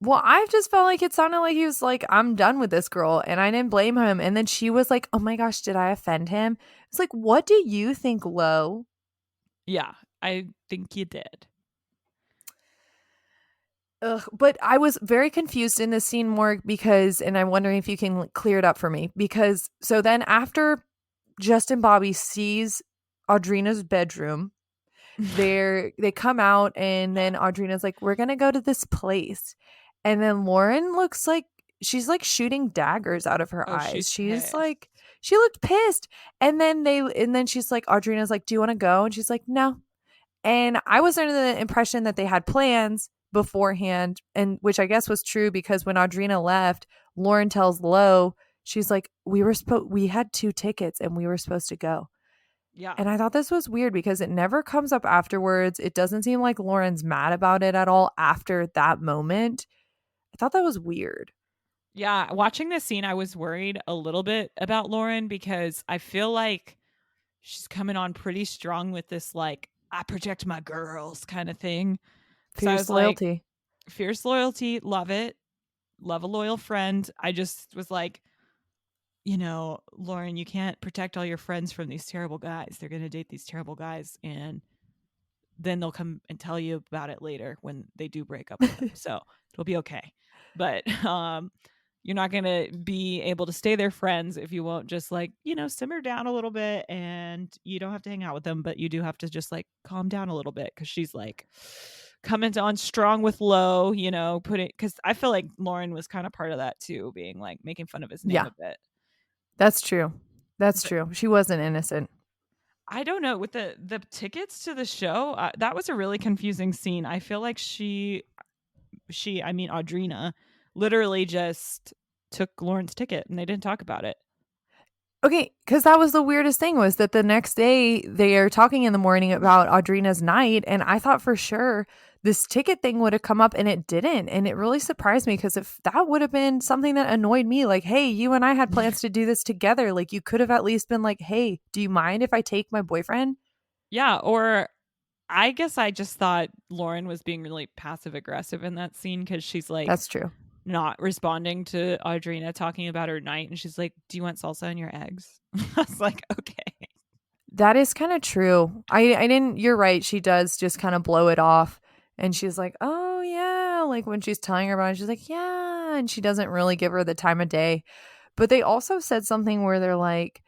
Well, I just felt like it sounded like he was like, "I'm done with this girl," and I didn't blame him. And then she was like, "Oh my gosh, did I offend him?" It's like, what do you think, Lo? Yeah, I think you did. But I was very confused in this scene, Morg, because, and I'm wondering if you can clear it up for me, because so then after Justin Bobby sees Audrina's bedroom, they come out and then Audrina's like, "We're going to go to this place." And then Lauren looks like she's like shooting daggers out of her eyes. She's like, she looked pissed. And then she's like, Audrina's like, "Do you want to go?" And she's like, "No." And I was under the impression that they had plans beforehand, and which I guess was true because when Audrina left, Lauren tells Lo, she's like, we had 2 tickets and we were supposed to go. Yeah. And I thought this was weird because it never comes up afterwards. It doesn't seem like Lauren's mad about it at all after that moment. I thought that was weird. Yeah, watching this scene, I was worried a little bit about Lauren because I feel like she's coming on pretty strong with this, like, I protect my girls kind of thing. So I Fierce was like, loyalty. fierce loyalty, love it. Love a loyal friend. I just was like, Lauren, you can't protect all your friends from these terrible guys. They're going to date these terrible guys, and then they'll come and tell you about it later when they do break up with them. So it'll be okay. But you're not going to be able to stay their friends if you won't just, like, simmer down a little bit, and you don't have to hang out with them, but you do have to just, like, calm down a little bit, because she's like coming on strong with Lo, because I feel like Lauren was kind of part of that too, being like making fun of his name Yeah, a bit. that's true. That's But true. She wasn't innocent. I don't know, with the tickets to the show, that was a really confusing scene. I feel like I mean Audrina, literally just took Lauren's ticket and they didn't talk about it. Okay, because that was the weirdest thing, was that the next day they are talking in the morning about Audrina's night, and I thought for sure this ticket thing would have come up, and it didn't. And it really surprised me, because if that would have been something that annoyed me, like, hey, you and I had plans to do this together, like, you could have at least been like, hey, do you mind if I take my boyfriend? Yeah, or I guess I just thought Lauren was being really passive aggressive in that scene, because she's like, That's true. not responding to Audrina talking about her night, and she's like, do you want salsa in your eggs? I was like, okay. That is kind of true. I didn't, you're right. She does just kind of blow it off. And she's like, oh, yeah. Like when she's telling her about it, she's like, yeah. And she doesn't really give her the time of day. But they also said something where they're like,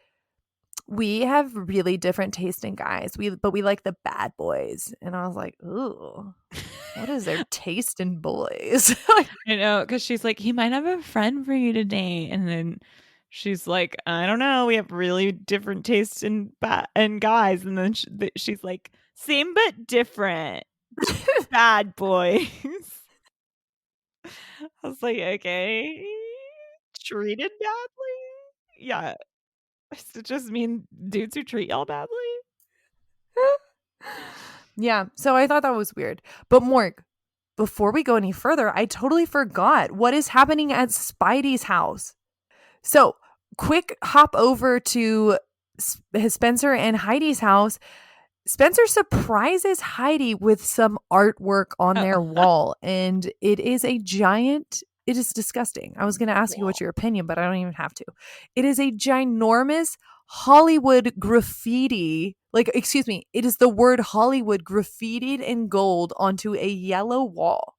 we have really different taste in guys. But we like the bad boys. And I was like, ooh, what is their taste in boys? I know, because she's like, he might have a friend for you today. And then she's like, I don't know. We have really different tastes in guys. And then she's like, same but different. Bad boys. I was like, okay. Treated badly? Yeah. Does it just mean dudes who treat y'all badly? Yeah. So I thought that was weird. But Morg, before we go any further, I totally forgot what is happening at Spidey's house. So quick hop over to Spencer and Heidi's house. Spencer surprises Heidi with some artwork on their wall, and it is a giant. It is disgusting. I was going to ask you what's your opinion, but I don't even have to. It is a ginormous Hollywood graffiti. Like, excuse me, it is the word Hollywood graffitied in gold onto a yellow wall.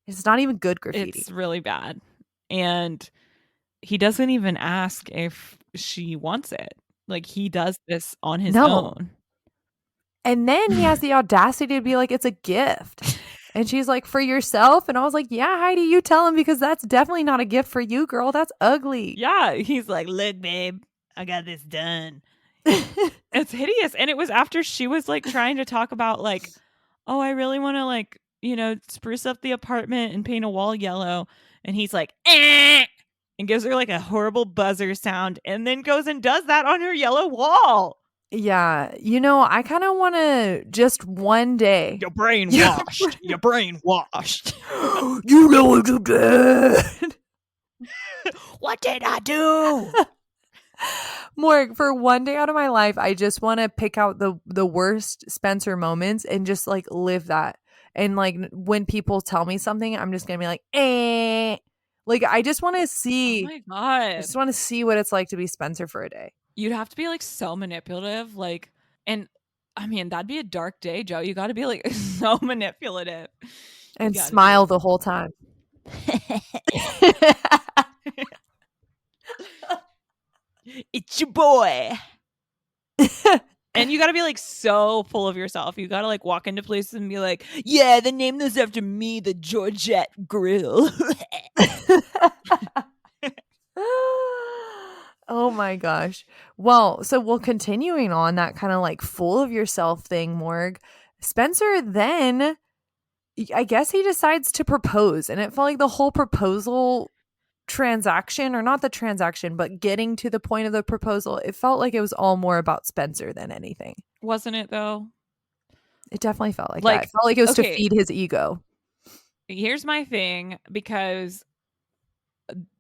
It's not even good graffiti. It's really bad. And he doesn't even ask if she wants it. Like, he does this on his own. And then he has the audacity to be like, it's a gift. And she's like, for yourself? And I was like, yeah, Heidi, you tell him, because that's definitely not a gift for you, girl. That's ugly. Yeah. He's like, look, babe, I got this done. It's hideous. And it was after she was like trying to talk about like, oh, I really want to like, spruce up the apartment and paint a wall yellow. And he's like, eh! And gives her like a horrible buzzer sound, and then goes and does that on her yellow wall. Yeah. I kind of want to just one day. Your brain washed. Your brain washed. You know what you did. What did I do? Morg, for one day out of my life, I just want to pick out the worst Spencer moments and just like live that. And like when people tell me something, I'm just going to be like, eh. Like I just want to see. Oh my God. I just want to see what it's like to be Spencer for a day. You'd have to be like so manipulative. Like, and I mean, that'd be a dark day, Joe. You got to be like so manipulative. And smile the whole time. It's your boy. And you got to be like so full of yourself. You got to like walk into places and be like, yeah, they named this after me, the Georgette Grill. Oh my gosh. Well, so we'll continuing on that kind of like full of yourself thing, Morg. Spencer then, I guess he decides to propose, and it felt like the whole proposal transaction, or not the transaction, but getting to the point of the proposal, it felt like it was all more about Spencer than anything. Wasn't it though? It definitely felt like Like, that. It felt like it was to okay. feed his ego. Here's my thing, because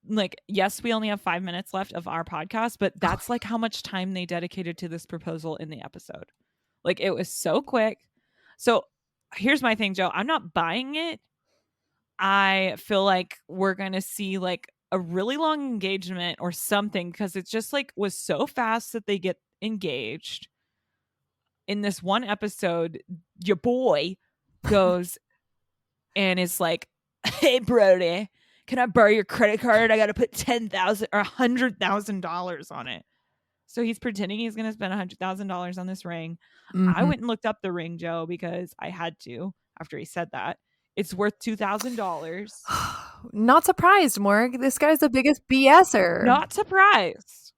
like, yes, we only have 5 minutes left of our podcast, but that's like how much time they dedicated to this proposal in the episode. Like, it was so quick. So here's my thing, Joe. I'm not buying it. I feel like we're going to see like a really long engagement or something, because it's just like was so fast that they get engaged. In this one episode, your boy goes and is like, "Hey, Brody, can I borrow your credit card? I got to put $10,000 or $100,000 on it." So he's pretending he's going to spend $100,000 on this ring. Mm-hmm. I went and looked up the ring, Joe, because I had to after he said that. It's worth $2,000. Not surprised, Morg. This guy's the biggest BSer. Not surprised.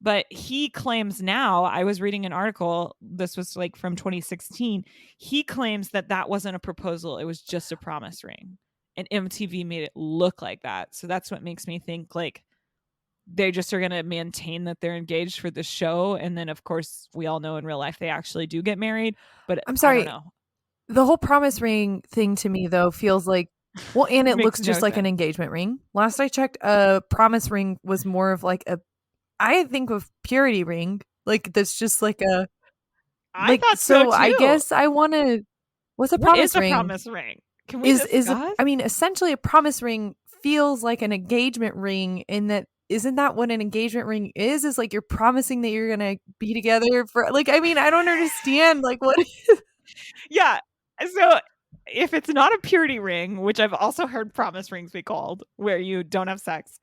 But he claims now, I was reading an article, this was like from 2016. He claims that that wasn't a proposal. It was just a promise ring. And MTV made it look like that. So that's what makes me think like they just are going to maintain that they're engaged for the show. And then, of course, we all know in real life they actually do get married. But I'm sorry. I don't know. The whole promise ring thing to me, though, feels like, well, and it looks just like sense. an engagement ring. Last I checked, a promise ring was more of like a, I think of purity ring. Like, that's just like a, I thought so too. I guess I want to, what's a promise ring? What is a promise ring? Can we discuss? I mean, essentially a promise ring feels like an engagement ring in that, isn't that what an engagement ring is? Is like you're promising that you're going to be together for, like, I mean, I don't understand. Like, what? Yeah. So if it's not a purity ring, which I've also heard promise rings be called, where you don't have sex,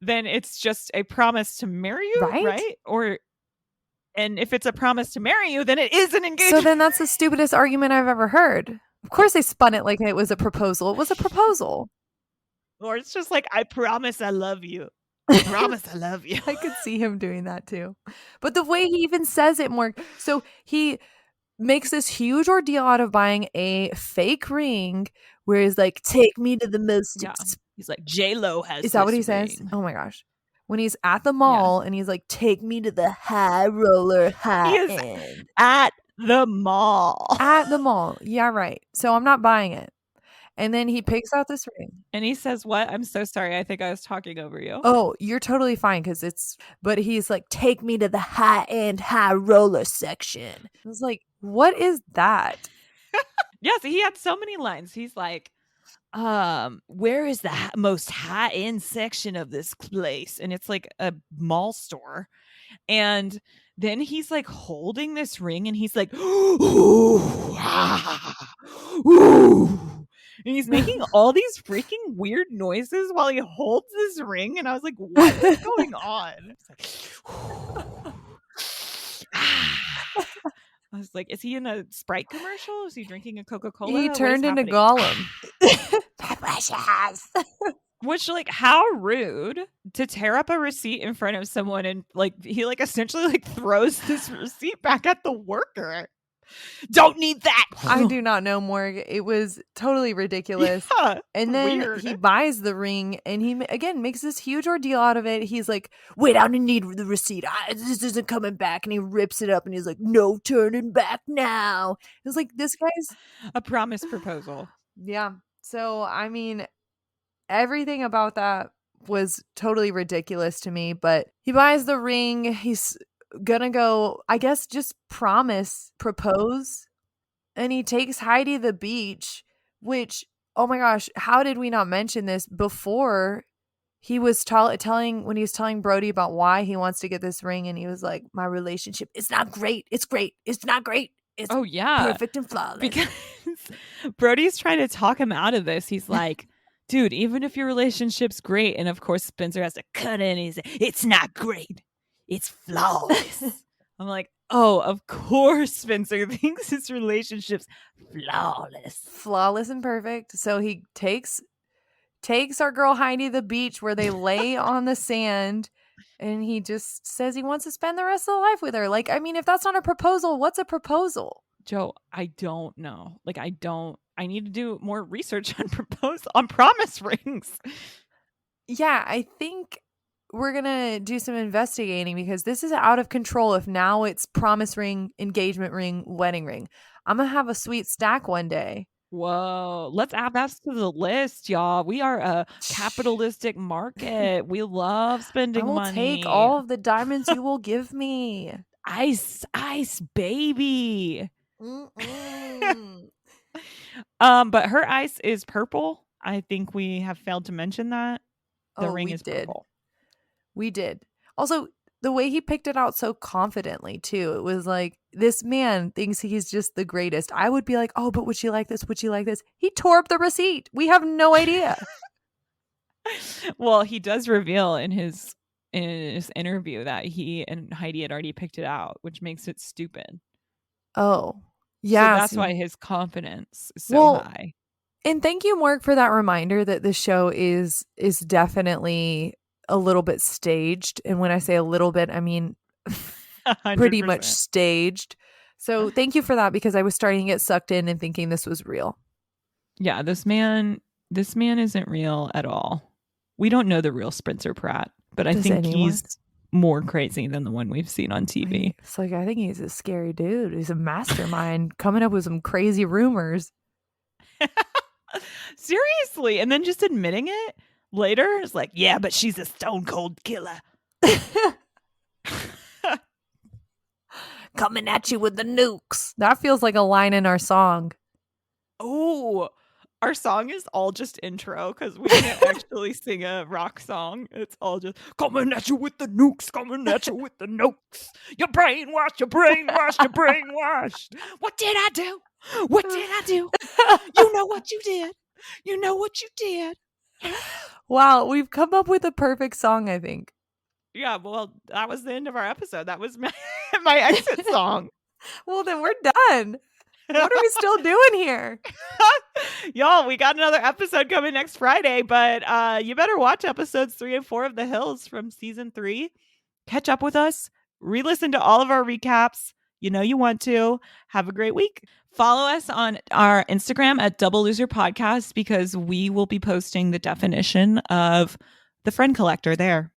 then it's just a promise to marry you, right? And if it's a promise to marry you, then it is an engagement. So then that's the stupidest argument I've ever heard. Of course they spun it like it was a proposal. It was a proposal. Or it's just like, I promise I love you. I promise I love you. I could see him doing that too. But the way he even says it more, so he makes this huge ordeal out of buying a fake ring where he's like, take me to the most. Yeah. He's like, J-Lo has. Is that what he says? Oh my gosh. When he's at the mall and he's like, take me to the high roller high end. At the mall. At the mall. Yeah, right. So I'm not buying it. And then he picks out this ring. And he says, what? I'm so sorry. I think I was talking over you. Oh, you're totally fine but he's like, take me to the high end, high roller section. I was like, what is that? Yes, he had so many lines. He's like, where is the most high end section of this place? And it's like a mall store. And then he's like holding this ring and he's like, ooh, ah, ooh. And he's making all these freaking weird noises while he holds this ring. And I was like, what is going on? I was like, is he in a Sprite commercial? Is he drinking a Coca-Cola? He turned into Gollum. Which, like, how rude to tear up a receipt in front of someone and, like, he, like, essentially, like, throws this receipt back at the worker. Don't need that. I do not know, Morg. It was totally ridiculous. Yeah, and then he buys the ring and he, again, makes this huge ordeal out of it. He's like, wait, I don't need the receipt. This isn't coming back. And he rips it up and he's like, no turning back now. It was like, this guy's a promise proposal. Yeah. So, I mean, everything about that was totally ridiculous to me. But he buys the ring. He's gonna go, I guess, just propose, and he takes Heidi to the beach, which, oh my gosh, how did we not mention this before? He was telling when he was telling Brody about why he wants to get this ring, and he was like, my relationship, it's not great, it's great, it's not great, it's perfect and flawless. Because Brody's trying to talk him out of this. He's like, dude, even if your relationship's great, and of course Spencer has to cut in, he's like, it's not great, it's flawless. I'm like, oh, of course Spencer thinks his relationship's flawless and perfect. So he takes our girl Heidi to the beach where they lay on the sand, and he just says he wants to spend the rest of the life with her. Like, I mean, if that's not a proposal, what's a proposal? Joe, I don't know. Like, I need to do more research on promise rings. Yeah, I think we're going to do some investigating because this is out of control. If now it's promise ring, engagement ring, wedding ring, I'm going to have a sweet stack one day. Whoa, let's add that to the list, y'all. We are a capitalistic market. We love I spending will take money. all of the diamonds you will give me. Ice, ice, baby. Mm-mm. But her ice is purple. I think we have failed to mention that. The Oh, ring we is did. purple. We did. Also, the way he picked it out so confidently, too. It was like, this man thinks he's just the greatest. I would be like, oh, but would she like this? Would she like this? He tore up the receipt. We have no idea. Well, he does reveal in his interview that he and Heidi had already picked it out, which makes it stupid. Oh, So yeah. that's why his confidence is so Well, high. and thank you, Mark, for that reminder that the show is definitely a little bit staged. And when I say a little bit, I mean pretty much 100%. staged. So thank you for that because I was starting to get sucked in and thinking this was real. Yeah, this man isn't real at all. We don't know the real Spencer Pratt, but I Does think anyone? he's more crazy than the one we've seen on TV. It's like, I think he's a scary dude. He's a mastermind coming up with some crazy rumors. Seriously, and then just admitting it later is like, yeah, but she's a stone cold killer. Coming at you with the nukes. That feels like a line in our song. Oh, our song is all just intro because we can't actually sing a rock song. It's all just coming at you with the nukes, coming at you with the nukes. You're brainwashed, you're brainwashed, you're brainwashed. What did I do? What did I do? You know what you did. You know what you did. Wow, we've come up with a perfect song, I think. Yeah, well, that was the end of our episode. That was my exit song. Well, then we're done. What are we still doing here? Y'all, we got another episode coming next Friday, but you better watch episodes 3 and 4 of The Hills from season 3. Catch up with us. Re-listen to all of our recaps. You know you want to. Have a great week. Follow us on our Instagram at Double Loser Podcast because we will be posting the definition of the friend collector there.